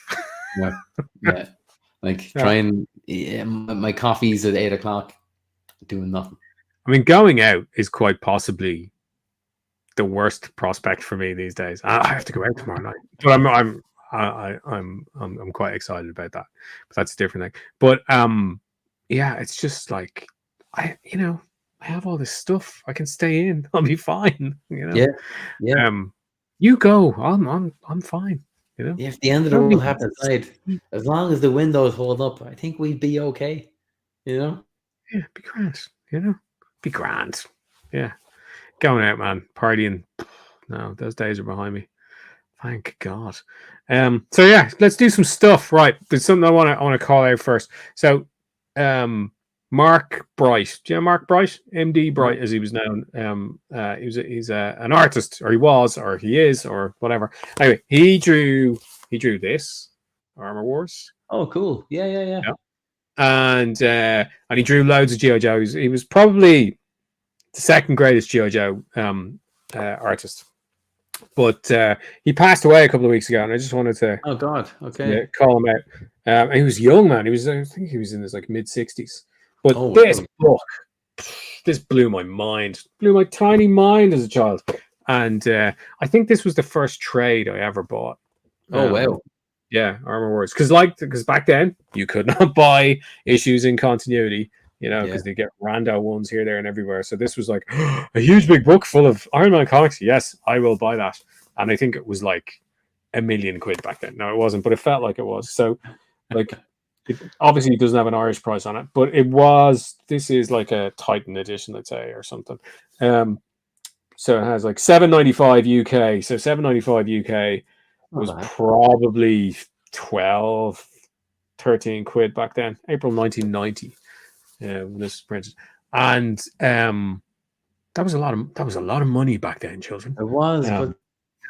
Speaker 1: Like trying my coffee's at 8:00, doing nothing.
Speaker 2: I mean, going out is quite possibly the worst prospect for me these days. I have to go out tomorrow night, but I'm quite excited about that. But that's a different thing. But it's just like I have all this stuff. I can stay in. I'll be fine. You go. I'm fine.
Speaker 1: If the end of the world happens outside, as long as the windows hold up, I think we'd be okay.
Speaker 2: Yeah, be grand. Be grand. Yeah, going out, man, partying. No, those days are behind me. Thank God. So yeah, let's do some stuff. Right, there's something I want to call out first. So, Mark Bright. Do you know Mark Bright? MD Bright, as he was known. He's an artist, or he was, or he is, or whatever. Anyway, he drew this Armor Wars.
Speaker 1: Oh, cool! Yeah.
Speaker 2: And he drew loads of G.I. Joes. He was probably the second greatest G.I. Joe artist. But he passed away a couple of weeks ago, and I just wanted to call him out. And he was young, man. I think he was in his like mid-60s. But this blew my mind, blew my tiny mind as a child. And I think this was the first trade I ever bought.
Speaker 1: Oh, wow.
Speaker 2: Yeah, Armor Wars. Because back then, you could not buy issues in continuity, because they get rando ones here, there, and everywhere. So this was like a huge big book full of Iron Man comics. Yes, I will buy that. And I think it was like £1 million back then. No, it wasn't, but it felt like it was. So, like... It obviously doesn't have an Irish price on it, but this is like a Titan edition, let's say, or something. So it has like $7.95 UK. So $7.95 UK was probably 12, 13 quid back then. April 1990, when this was printed. And that was a lot of money back then, children.
Speaker 1: It was, but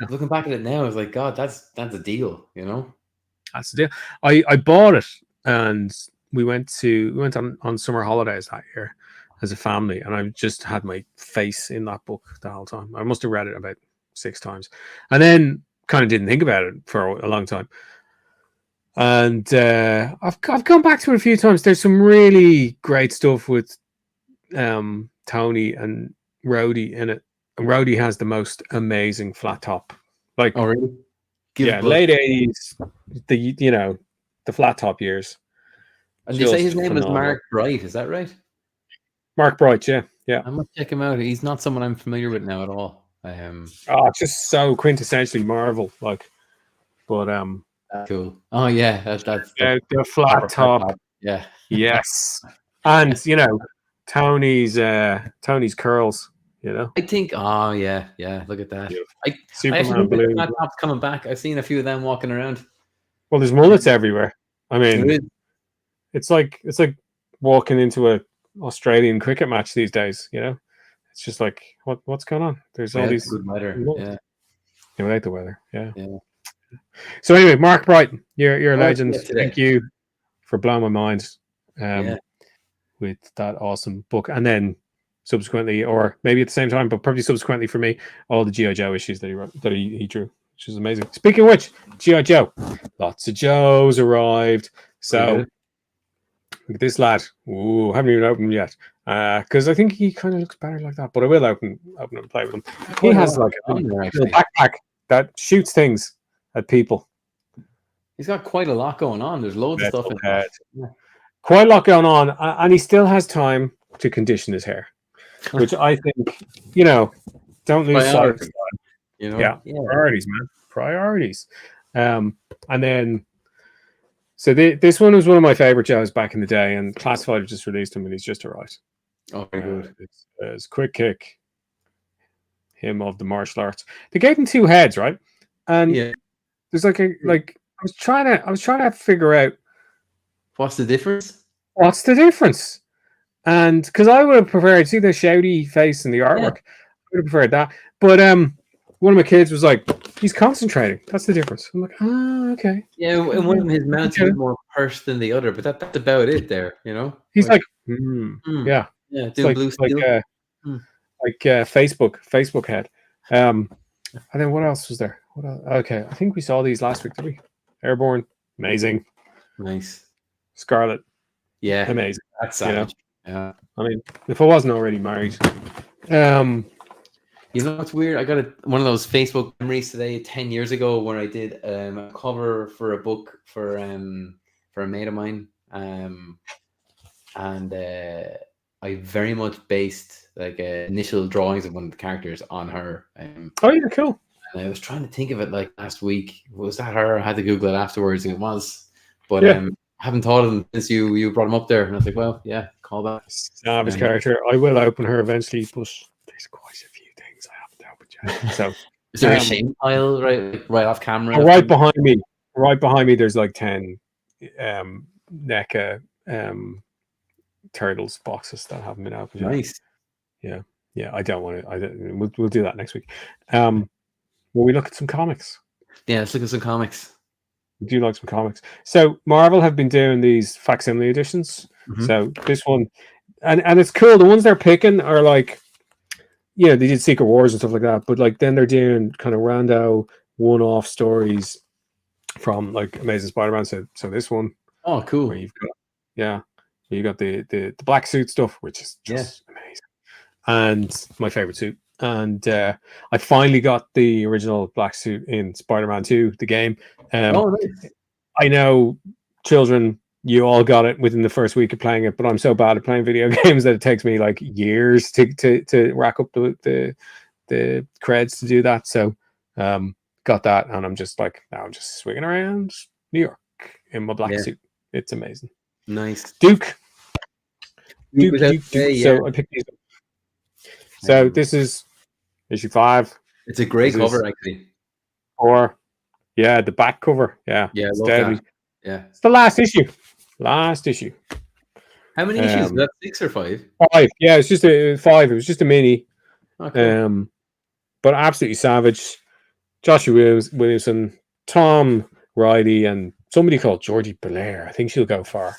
Speaker 1: looking back at it now, it's like, God, that's a deal,
Speaker 2: That's the deal. I bought it. And we went on summer holidays that year, as a family, and I've just had my face in that book the whole time. I must have read it about 6 times, and then kind of didn't think about it for a long time. And I've gone back to it a few times. There's some really great stuff with Tony and Rhodey in it. And Rhodey has the most amazing flat top. Like,
Speaker 1: oh really?
Speaker 2: Late 80s, the flat top years.
Speaker 1: And you say his name is Mark Bright, is that right?
Speaker 2: Mark Bright, yeah.
Speaker 1: I must check him out. He's not someone I'm familiar with now at all.
Speaker 2: Just so quintessentially Marvel, like. But
Speaker 1: cool. Oh yeah, that's
Speaker 2: the flat top.
Speaker 1: Yeah.
Speaker 2: Yes. And Tony's curls, I
Speaker 1: think look at that.
Speaker 2: Yeah.
Speaker 1: I
Speaker 2: Superman blue.
Speaker 1: Flat top's coming back. I've seen a few of them walking around.
Speaker 2: Well, there's mullets everywhere. I mean, it's like walking into a Australian cricket match these days, It's just like what's going on? There's all these
Speaker 1: good weather.
Speaker 2: Yeah. Without the weather, yeah. So anyway, Mark Bright, you're a legend. Thank you for blowing my mind with that awesome book. And then subsequently, or maybe at the same time, but probably subsequently for me, all the G.I. Joe issues that he drew, which is amazing. Speaking of which, G.I. Joe, lots of Joes arrived. So look at this lad. Ooh, haven't even opened him yet. Because I think he kind of looks better like that. But I will open and play with him. He has like a little backpack that shoots things at people.
Speaker 1: He's got quite a lot going on. There's loads of stuff in there.
Speaker 2: Quite a lot going on, and he still has time to condition his hair, which I think, don't lose sight of. Priorities, man. Priorities. And then, so this one was one of my favorite Joes back in the day, and Classified just released him, and he's just alright.
Speaker 1: Oh, very good.
Speaker 2: It's Quick Kick, him of the martial arts. They gave him 2 heads, right? And there's I was trying to figure out
Speaker 1: what's the difference.
Speaker 2: And because I would have preferred, see the shouty face and the artwork, I would have preferred that. But one of my kids was like, he's concentrating. That's the difference. I'm like, okay.
Speaker 1: Yeah, and one of his mouth's a bit more pursed than the other, but that's about it there,
Speaker 2: He's yeah.
Speaker 1: Yeah, doing blue steel.
Speaker 2: Like Facebook head. And then what else was there? Okay, I think we saw these last week, did we? Airborne, amazing.
Speaker 1: Nice.
Speaker 2: Scarlet.
Speaker 1: Yeah.
Speaker 2: Amazing.
Speaker 1: That's savage. Yeah.
Speaker 2: I mean, if I wasn't already married.
Speaker 1: What's weird? I got one of those Facebook memories today 10 years ago where I did a cover for a book for a mate of mine. And I very much based initial drawings of one of the characters on her.
Speaker 2: Oh, yeah, cool.
Speaker 1: And I was trying to think of it last week. Was that her? I had to Google it afterwards, and it was. But I haven't thought of them since you brought them up there, and I was like, well, yeah, call back.
Speaker 2: Savage character. I will open her eventually, but there's quite a few things I haven't opened yet. So,
Speaker 1: is there a shame pile right off camera?
Speaker 2: Right behind me. There's 10 NECA turtles boxes that haven't been opened yet.
Speaker 1: Nice.
Speaker 2: Yeah. I don't want to. We'll do that next week. Will we look at some comics?
Speaker 1: Yeah, let's look at some comics.
Speaker 2: We do like some comics. So Marvel have been doing these facsimile editions. Mm-hmm. So this one, and it's cool. The ones they're picking are they did Secret Wars and stuff like that. But then they're doing kind of rando one-off stories from Amazing Spider-Man. So this one.
Speaker 1: Oh, cool.
Speaker 2: Where you've got the black suit stuff, which is just amazing, and my favorite suit. And I finally got the original black suit in Spider-Man 2, the game.
Speaker 1: Nice.
Speaker 2: I know, children, you all got it within the first week of playing it, but I'm so bad at playing video games that it takes me years to rack up the creds to do that. So got that, and I'm just now I'm just swinging around New York in my black suit. It's amazing.
Speaker 1: Nice.
Speaker 2: Duke.
Speaker 1: Yeah.
Speaker 2: So I picked these up. So this is issue 5.
Speaker 1: It's a great cover, actually.
Speaker 2: 4. Yeah, the back cover. Yeah.
Speaker 1: Yeah,
Speaker 2: it's
Speaker 1: deadly. Yeah.
Speaker 2: It's the last issue.
Speaker 1: How many issues? Was that 6 or 5?
Speaker 2: 5. Yeah, it's just a 5. It was just a mini.
Speaker 1: Okay.
Speaker 2: But absolutely savage. Joshua Williamson, Tom Riley, and somebody called Georgie Belair. I think she'll go far.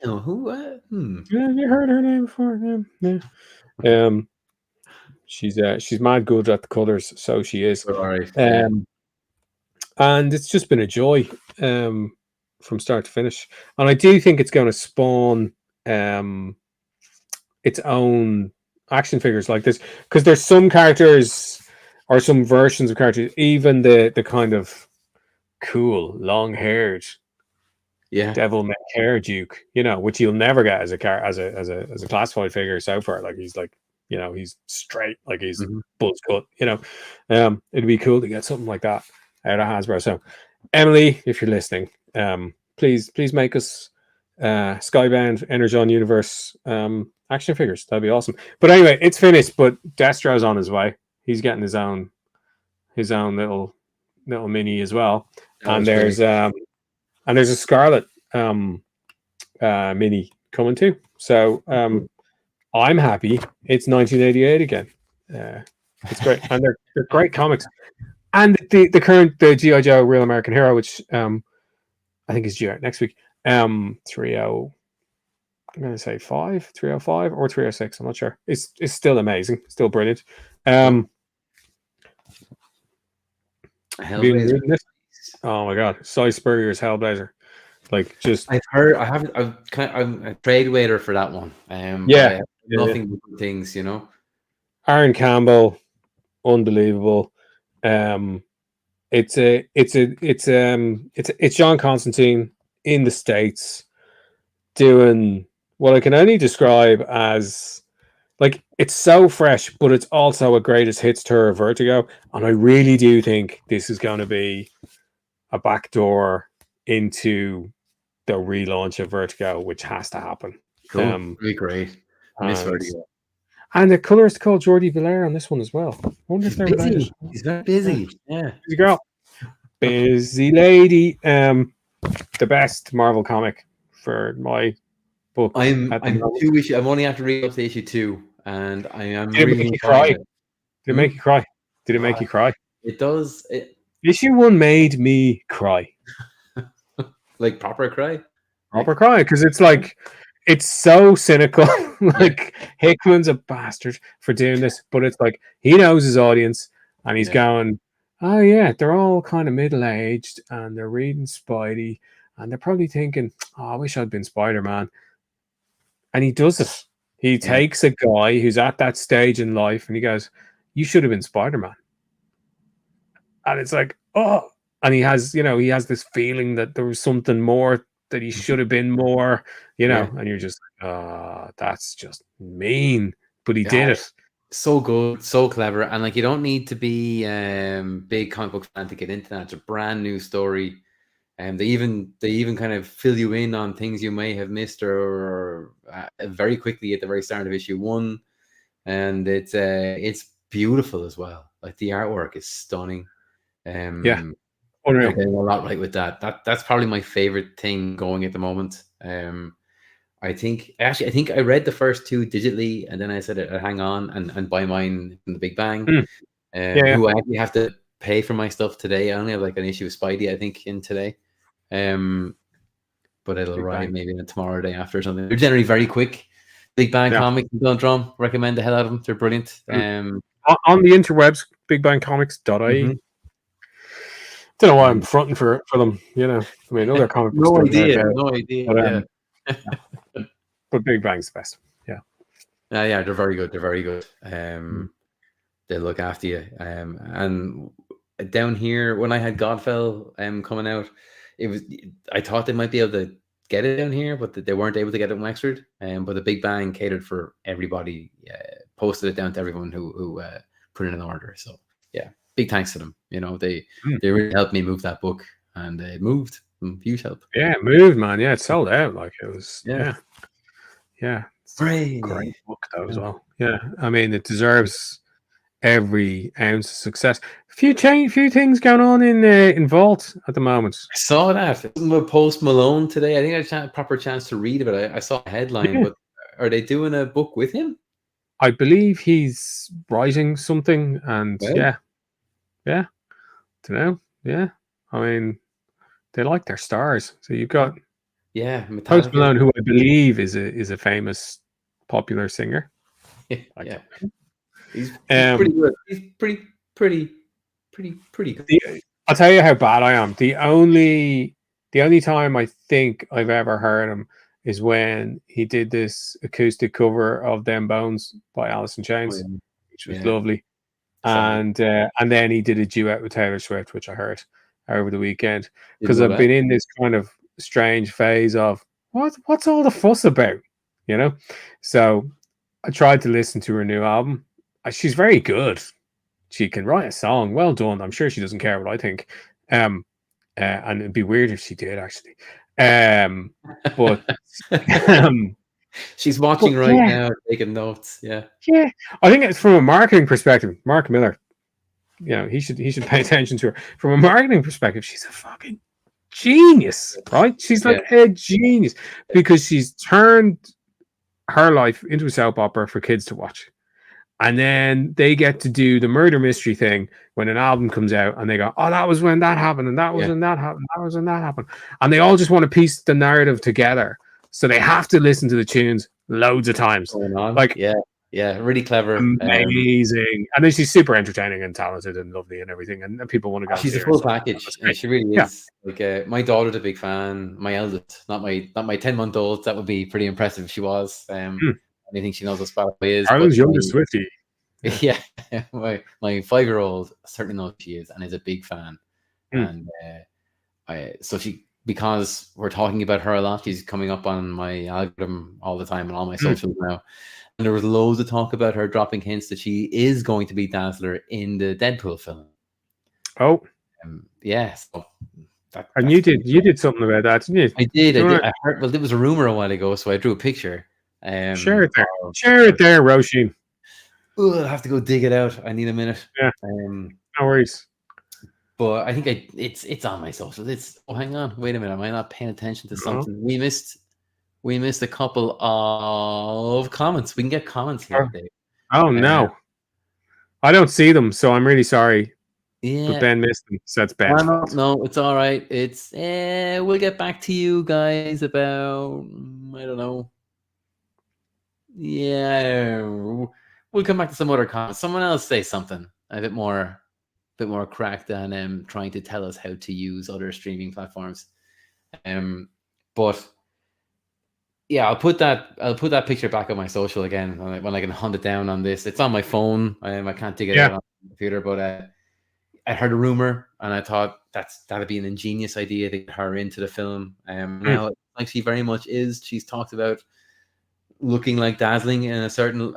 Speaker 1: Oh, who?
Speaker 2: Yeah, you heard her name before? Yeah. She's mad good at the colors, so she is.
Speaker 1: All right. Yeah.
Speaker 2: And it's just been a joy from start to finish. And I do think it's going to spawn its own action figures like this, because there's some characters or some versions of characters, even the kind of cool long-haired
Speaker 1: Yeah.
Speaker 2: devil may care Duke, which you'll never get as a classified figure so far. Like he's like, he's straight, like he's
Speaker 1: Mhm.
Speaker 2: buzz cut. It'd be cool to get something like that out of Hasbro. So, Emily, if you're listening, please make us Skybound Energon Universe action figures. That'd be awesome. But anyway, it's finished. But Destro's on his way. He's getting his own little mini as well. And there's a Scarlet mini coming too. So I'm happy. It's 1988 again. It's great, and they're great comics. And the current G.I. Joe Real American Hero, which I think is due out next week. 30. I'm going to say 305 or 306. I'm not sure. It's still amazing. Still brilliant.
Speaker 1: Hellblazer.
Speaker 2: Oh my god, Cy Spurrier's Hellblazer. Like, just
Speaker 1: I've heard. I'm a trade waiter for that one.
Speaker 2: Yeah,
Speaker 1: nothing but good things,
Speaker 2: Aaron Campbell, unbelievable. It's John Constantine in the States doing what I can only describe as, like, it's so fresh, but it's also a greatest hits tour of Vertigo, and I really do think this is going to be a backdoor into the relaunch of Vertigo, which has to happen.
Speaker 1: Cool. Really great. Miss Vertigo.
Speaker 2: And the colorist called Jordi Villar on this one as well. I wonder if they're related.
Speaker 1: He's very busy. Yeah.
Speaker 2: Busy girl. Busy lady. The best Marvel comic for my book.
Speaker 1: I'm 2 issues. I'm only after read up to issue 2, and I am
Speaker 2: Did
Speaker 1: really
Speaker 2: it make you cry?
Speaker 1: it.
Speaker 2: Did it make you cry? Did it make you cry?
Speaker 1: It does.
Speaker 2: Issue 1 made me cry.
Speaker 1: Like proper cry?
Speaker 2: Proper cry, because it's like, it's so cynical. Like, Hickman's a bastard for doing this, but it's like, he knows his audience, and he's going, oh yeah, they're all kind of middle-aged, and they're reading Spidey, and they're probably thinking, oh, I wish I'd been Spider-Man. And he does it. He takes a guy who's at that stage in life, and he goes, you should have been Spider-Man. And it's like, oh, and he has this feeling that there was something more, that he should have been more, and you're just like, oh, that's just mean. But he did it.
Speaker 1: So good, so clever. And like, you don't need to be big comic book fan to get into that. It's a brand new story. And they even kind of fill you in on things you may have missed or very quickly at the very start of issue 1. And it's beautiful as well. Like, the artwork is stunning.
Speaker 2: Unreal.
Speaker 1: They're getting a lot right with that. That's probably my favorite thing going at the moment. I think I read the first 2 digitally, and then I said I'd hang on and buy mine in the Big Bang. Who I actually have to pay for my stuff today. I only have like an issue of Spidey, I think, in today. But it'll arrive maybe tomorrow or day after or something. They're generally very quick. Big Bang Comics and Drum, recommend the hell out of them. They're brilliant.
Speaker 2: On the interwebs, bigbangcomics.ie. Don't know why I'm fronting for them, I mean, other comic books.
Speaker 1: No idea.
Speaker 2: But Big Bang's the best. Yeah,
Speaker 1: they're very good. They look after you. And down here, when I had Godfell coming out, I thought they might be able to get it down here, but they weren't able to get it in Wexford. But the Big Bang catered for everybody, posted it down to everyone who put in an order. So yeah, big thanks to them. They really helped me move that book, and it moved. Huge help.
Speaker 2: Yeah, it moved, man. Yeah, it sold out. Like, it was. Yeah.
Speaker 1: Great
Speaker 2: book though as well. Yeah, I mean, it deserves every ounce of success. Few things going on in Vault at the moment.
Speaker 1: I saw that. With Post Malone today. I think I had a proper chance to read it. I saw a headline, but are they doing a book with him?
Speaker 2: I believe he's writing something, and don't know. Yeah, I mean, they like their stars. So you've got
Speaker 1: Yeah,
Speaker 2: Post
Speaker 1: Metallica.
Speaker 2: Malone, who I believe is a famous popular singer.
Speaker 1: Yeah. He's
Speaker 2: Um,
Speaker 1: pretty good. He's pretty good.
Speaker 2: I'll tell you how bad I am. The only time I think I've ever heard him is when he did this acoustic cover of "Them Bones" by Alice in
Speaker 1: Oh,
Speaker 2: Chains,
Speaker 1: yeah.
Speaker 2: which was
Speaker 1: Yeah.
Speaker 2: lovely.
Speaker 1: Solid.
Speaker 2: And then he did a duet with Taylor Swift, which I heard over the weekend,
Speaker 1: Didn't
Speaker 2: because
Speaker 1: know
Speaker 2: I've
Speaker 1: that.
Speaker 2: been in this kind of strange phase of what's all the fuss about, you know? So I tried to listen to her new album. She's very good. She can write a song. Well done. I'm sure she doesn't care what I think. And it'd be weird if she did, actually. But um,
Speaker 1: She's
Speaker 2: but
Speaker 1: watching right
Speaker 2: yeah,
Speaker 1: now, taking notes. Yeah.
Speaker 2: yeah. I think it's from a marketing perspective. Mark Miller, he should pay attention to her from a marketing perspective. She's a fucking genius, right? She's
Speaker 1: Yeah.
Speaker 2: like a genius because she's turned her life into a soap opera for kids to watch. And then they get to do the murder mystery thing when an album comes out, and they go, "Oh, that was when that happened, and that was
Speaker 1: Yeah.
Speaker 2: when that happened, that was when that happened," and they all just want to piece the narrative together, so they have to listen to the tunes loads of times.
Speaker 1: Going on.
Speaker 2: Like,
Speaker 1: Yeah. Really clever.
Speaker 2: amazing, and then she's super entertaining and talented and lovely and everything, and people want to go and
Speaker 1: She's
Speaker 2: see
Speaker 1: a
Speaker 2: her.
Speaker 1: full
Speaker 2: So
Speaker 1: package.
Speaker 2: that's great.
Speaker 1: She really
Speaker 2: Yeah,
Speaker 1: is. Like my daughter's a big fan. My eldest, not my 10-month-old. That would be pretty impressive if she was. I think she knows what Spotify is. But
Speaker 2: Ireland's youngest Swiftie.
Speaker 1: yeah, my 5-year-old certainly knows she is and is a big fan. And because we're talking about her a lot, she's coming up on my algorithm all the time and all my socials now. And there was loads of talk about her dropping hints that she is going to be Dazzler in the Deadpool film.
Speaker 2: Oh,
Speaker 1: yeah. So
Speaker 2: and you did something about that, didn't you?
Speaker 1: I did. I heard. Well, there was a rumor a while ago, so I drew a picture.
Speaker 2: Share it there. Share it there, Roisin.
Speaker 1: I'll have to go dig it out. I need a minute.
Speaker 2: Yeah. No worries.
Speaker 1: But I think it's on my socials. Hang on, wait a minute. Am I not paying attention to something? We missed a couple of comments. We can get comments here, Dave.
Speaker 2: Oh no, I don't see them, so I'm really sorry.
Speaker 1: Yeah,
Speaker 2: but Ben missed them, so it's Ben.
Speaker 1: No, it's all right. It's we'll get back to you guys about I don't know. Yeah, we'll come back to some other comments. Someone else say something a bit more crack than trying to tell us how to use other streaming platforms. But yeah, I'll put that picture back on my social again when I can hunt it down on this. It's on my phone. I can't dig it out on the computer, but I heard a rumor and I thought that'd be an ingenious idea to get her into the film. Now, like she very much is. She's talked about looking like Dazzler in a certain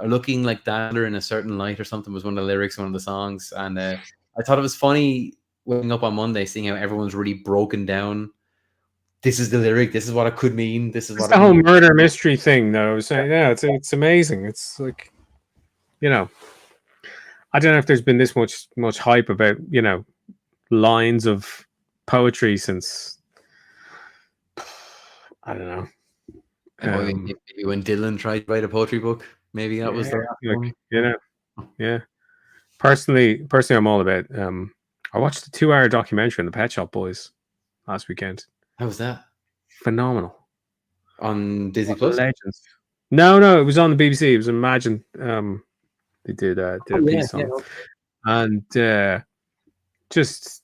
Speaker 1: light or something was one of the lyrics, one of the songs. And I thought it was funny waking up on Monday, seeing how everyone's really broken down. This is the lyric. This is what it could mean. This is what
Speaker 2: the whole murder mystery thing, though. So, yeah, it's amazing. It's like, I don't know if there's been this much hype about, lines of poetry since, I don't know.
Speaker 1: Maybe when Dylan tried to write a poetry book, maybe that was the last one.
Speaker 2: Yeah. Personally, I'm all about. I watched the 2-hour documentary on the Pet Shop Boys last weekend.
Speaker 1: How was that?
Speaker 2: Phenomenal.
Speaker 1: On Disney Plus?
Speaker 2: Legends. No, it was on the BBC. It was Imagine. They did a piece on it. And just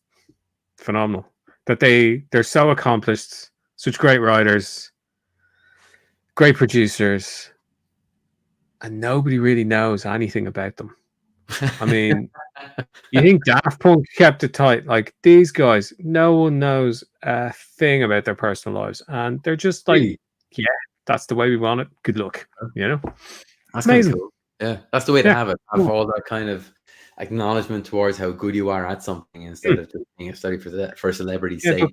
Speaker 2: phenomenal. That they're so accomplished, such great writers, great producers, and nobody really knows anything about them. I mean, you think Daft Punk kept it tight? Like, these guys, no one knows a thing about their personal lives, and they're just like, yeah, that's the way we want it. Good luck,
Speaker 1: That's
Speaker 2: amazing.
Speaker 1: Cool. Yeah, that's the way to have it. Have all that kind of acknowledgement towards how good you are at something instead of just being a study for celebrity's sake.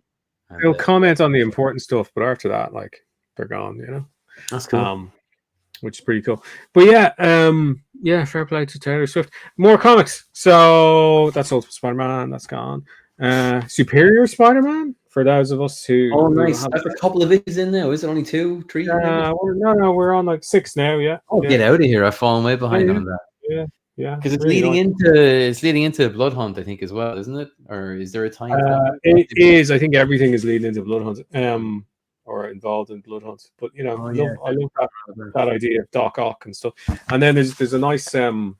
Speaker 2: They'll comment on the important stuff, but after that, like, they're gone.
Speaker 1: That's cool.
Speaker 2: Which is pretty cool. But yeah, fair play to Taylor Swift. More comics. So that's Ultimate Spider-Man. That's gone. Superior Spider-Man for those of us who.
Speaker 1: Oh, nice. That's a couple of issues in now. Is it only 2, 3?
Speaker 2: We're on like 6 now. Yeah.
Speaker 1: Oh, get out of here! I've fallen way behind on that.
Speaker 2: Yeah.
Speaker 1: Because it's leading into Blood Hunt, I think, as well, isn't it? Or is there a time?
Speaker 2: It is. I think everything is leading into Blood Hunt. or involved in blood hunts. But
Speaker 1: Oh,
Speaker 2: I love that idea of Doc Ock and stuff. And then there's a nice in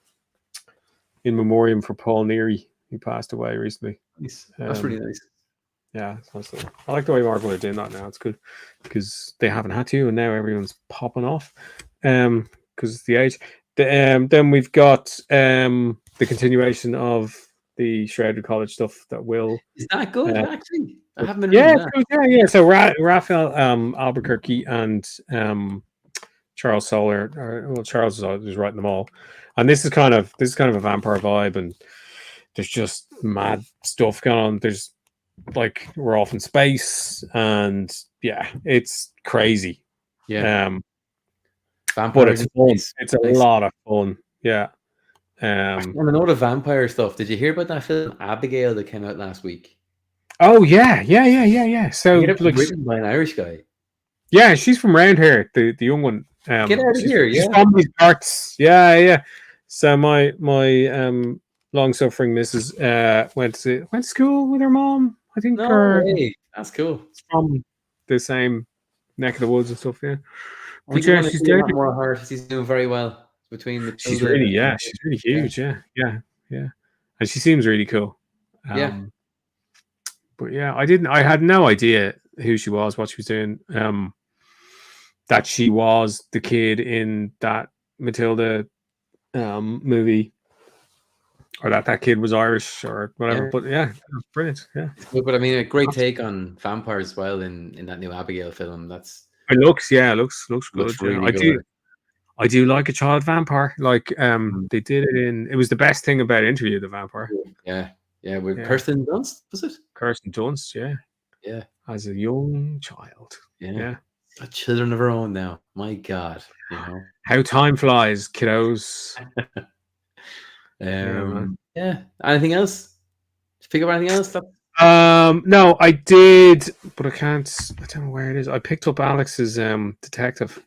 Speaker 2: memoriam for Paul Neary, who passed away recently.
Speaker 1: Nice. That's really nice.
Speaker 2: Yeah, it's nice. I like the way Marvel are doing that now. It's good because they haven't had to, and now everyone's popping off. Because it's the age. Then we've got the continuation of the Shrouded College stuff that will.
Speaker 1: Is that good? Actually, I haven't been reading that.
Speaker 2: Yeah. So Raphael Albuquerque and Charles Soler. Charles is writing them all, and this is kind of a vampire vibe, and there's just mad stuff going on. There's like we're off in space, and yeah, it's crazy.
Speaker 1: Yeah.
Speaker 2: But it's fun. It's a lot of fun. Yeah.
Speaker 1: On a note of vampire stuff, did you hear about that film Abigail that came out last week?
Speaker 2: Oh yeah. So
Speaker 1: written by an Irish guy.
Speaker 2: Yeah, she's from around here. The young one.
Speaker 1: Get out of here!
Speaker 2: She's from these parts. Yeah. So my long suffering missus went to school with her mom. I think.
Speaker 1: That's cool.
Speaker 2: From the same neck of the woods and stuff. Yeah.
Speaker 1: But yeah, she's doing more of her. She's doing very well between the.
Speaker 2: She's really huge. Yeah. And she seems really cool. But yeah, I had no idea who she was, what she was doing. That she was the kid in that Matilda movie, or that kid was Irish or whatever. But yeah, brilliant. Yeah.
Speaker 1: But I mean, a great take on vampires as well in that new Abigail film.
Speaker 2: It looks good.
Speaker 1: Really good.
Speaker 2: I do like a child vampire. Like they did it in. It was the best thing about Interview the Vampire.
Speaker 1: Yeah. With Kirsten Dunst, was it?
Speaker 2: Kirsten Dunst, yeah. As a young child. Yeah.
Speaker 1: Got children of her own now. My God,
Speaker 2: how time flies, kiddos.
Speaker 1: Yeah. Anything else? Did you pick up anything else?
Speaker 2: No, I did, but I don't know where it is. I picked up Alex's Detective.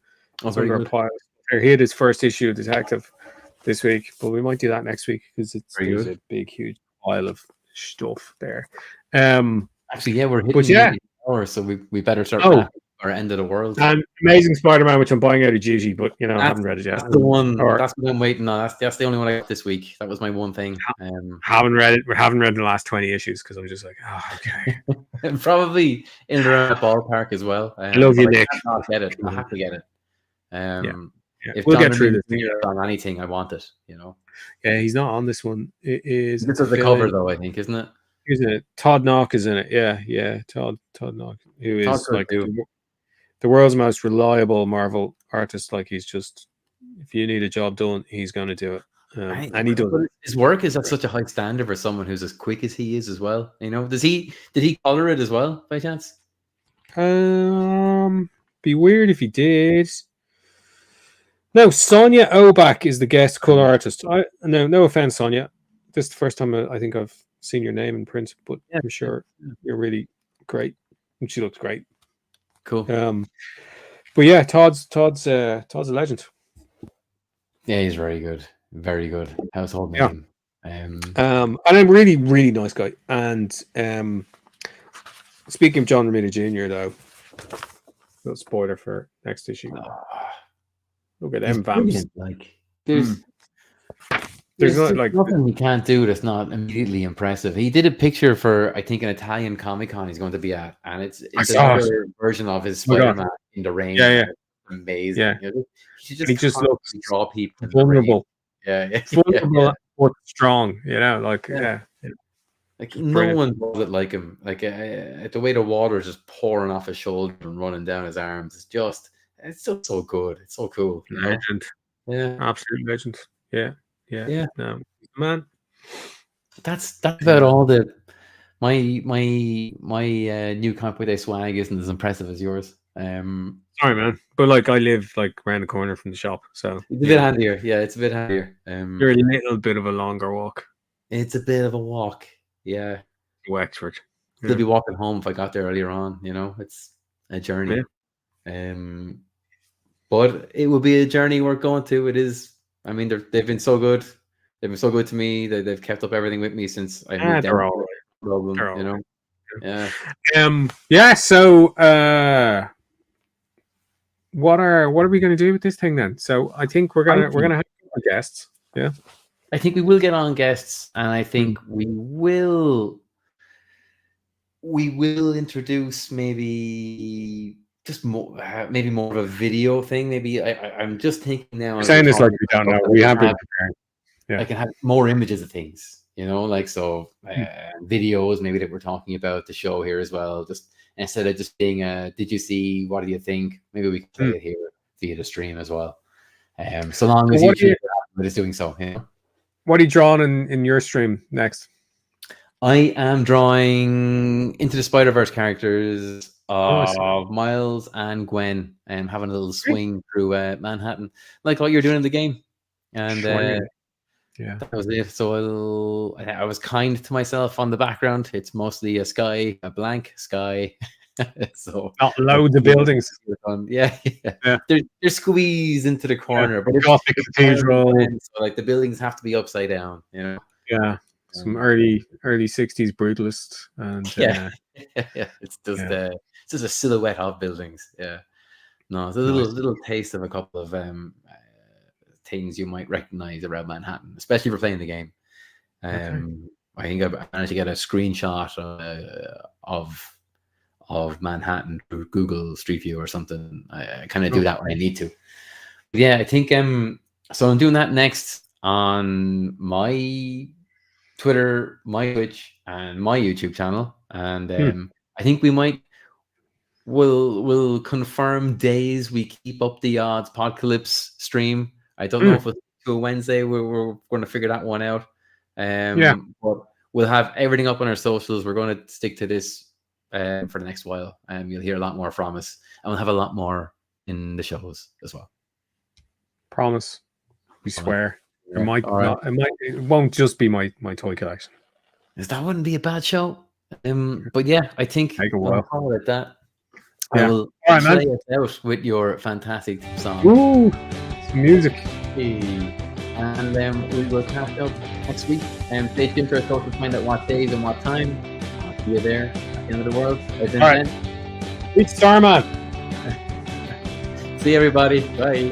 Speaker 1: Very good.
Speaker 2: He had his first issue of Detective this week, but we might do that next week because there's a big, huge pile of stuff there.
Speaker 1: Actually, yeah, we're hitting the hour, so we better start our End of the World.
Speaker 2: And Amazing Spider-Man, which I'm buying out of duty, but I haven't read it yet.
Speaker 1: That's the one. That's what I'm waiting on. That's the only one I got this week. That was my one thing.
Speaker 2: Haven't read it. We haven't read the last 20 issues because I was just like, okay.
Speaker 1: Probably in and around the ballpark as well.
Speaker 2: I love you, Nick.
Speaker 1: I have to get it. If
Speaker 2: we'll get through this
Speaker 1: on anything, I want it.
Speaker 2: Yeah, he's not on this one. It is.
Speaker 1: This is the cover, though. I think, isn't it?
Speaker 2: Isn't it? Todd Knock is in it. Yeah. Todd Knock, who is like the world's most reliable Marvel artist. Like he's just, if you need a job done, he's going to do it. And he does.
Speaker 1: His work is at such a high standard for someone who's as quick as he is as well. Did he color it as well by chance?
Speaker 2: Be weird if he did. No, Sonia Obak is the guest color artist. No offense, Sonia. This is the first time I think I've seen your name in print, but I'm sure you're really great, and she looks great.
Speaker 1: Cool.
Speaker 2: But yeah, Todd's a legend.
Speaker 1: Yeah, he's very good. Very good. Household name.
Speaker 2: And I'm a really, really nice guy. And speaking of John Romita Jr., though, no spoiler for next issue. Look at them vamps.
Speaker 1: There's nothing he can't do that's not immediately impressive. He did a picture for, I think, an Italian Comic-Con he's going to be at, and it's another version of his Spider-Man in the rain.
Speaker 2: Yeah.
Speaker 1: Amazing.
Speaker 2: Yeah.
Speaker 1: He
Speaker 2: just looks
Speaker 1: draw people
Speaker 2: vulnerable.
Speaker 1: Vulnerable
Speaker 2: but strong. Like
Speaker 1: no one does it like him. Like the way the water is just pouring off his shoulder and running down his arms. It's just so good. It's so cool.
Speaker 2: Legend.
Speaker 1: Yeah.
Speaker 2: Absolute legend. Yeah. No, man.
Speaker 1: That's about all the my new Comic Book Day swag isn't as impressive as yours.
Speaker 2: Sorry, man, but like I live like around the corner from the shop, so
Speaker 1: it's a bit handier. Yeah, it's a bit handier.
Speaker 2: You're a little bit of a longer walk.
Speaker 1: It's a bit of a walk. Yeah,
Speaker 2: Wexford.
Speaker 1: Still be walking home if I got there earlier on. It's a journey. But it will be a journey we're going to. It is. I mean, they've been so good. They've been so good to me. They've kept up everything with me since I moved down.
Speaker 2: Problem,
Speaker 1: Yeah.
Speaker 2: Yeah. So what are we going to do with this thing then? So I think we're gonna have guests. Yeah,
Speaker 1: I think we will get on guests, and I think we will introduce maybe just maybe more of a video thing. Maybe I'm just thinking now.
Speaker 2: You're saying this like we don't know. We have been preparing.
Speaker 1: Yeah. I can have more images of things, like so videos maybe that we're talking about the show here as well. Just instead of just being did you see, what do you think? Maybe we can play it here via the stream as well. So long as YouTube is doing so.
Speaker 2: What are you drawing in your stream next?
Speaker 1: I am drawing Into the Spider-Verse characters of Miles and Gwen, and having a little swing through Manhattan, like what you're doing in the game. And that was it. So I was kind to myself on the background. It's mostly a blank sky. So
Speaker 2: not loads of buildings.
Speaker 1: Yeah. They're squeezed into the corner, but it's
Speaker 2: Gothic cathedral.
Speaker 1: So like the buildings have to be upside down.
Speaker 2: Yeah. Some early 60s brutalist, and
Speaker 1: it's just a silhouette of buildings. No, it's a little taste of a couple of things you might recognize around Manhattan, especially for playing the game. I think I managed to get a screenshot of Manhattan through Google Street View or something. I kind of do that when I need to. But yeah, I think so I'm doing that next on my Twitter, my Twitch, and my YouTube channel, and I think we'll confirm days we keep up the odds Podcalypse stream. I don't know if it's to a Wednesday. We're going to figure that one out. But we'll have everything up on our socials. We're going to stick to this for the next while, and you'll hear a lot more from us, and we'll have a lot more in the shows as well.
Speaker 2: Promise. We swear. It might not. It won't just be my toy collection.
Speaker 1: That wouldn't be a bad show. But yeah, I think
Speaker 2: I'll
Speaker 1: call it that.
Speaker 2: Yeah.
Speaker 1: I will play it out with your fantastic song.
Speaker 2: Ooh, some music.
Speaker 1: And then we will catch up next week. And stay tuned to our social to find out what days and what time. I'll see you there at the end of the world.
Speaker 2: All right. It's Starman.
Speaker 1: See you, everybody. Bye.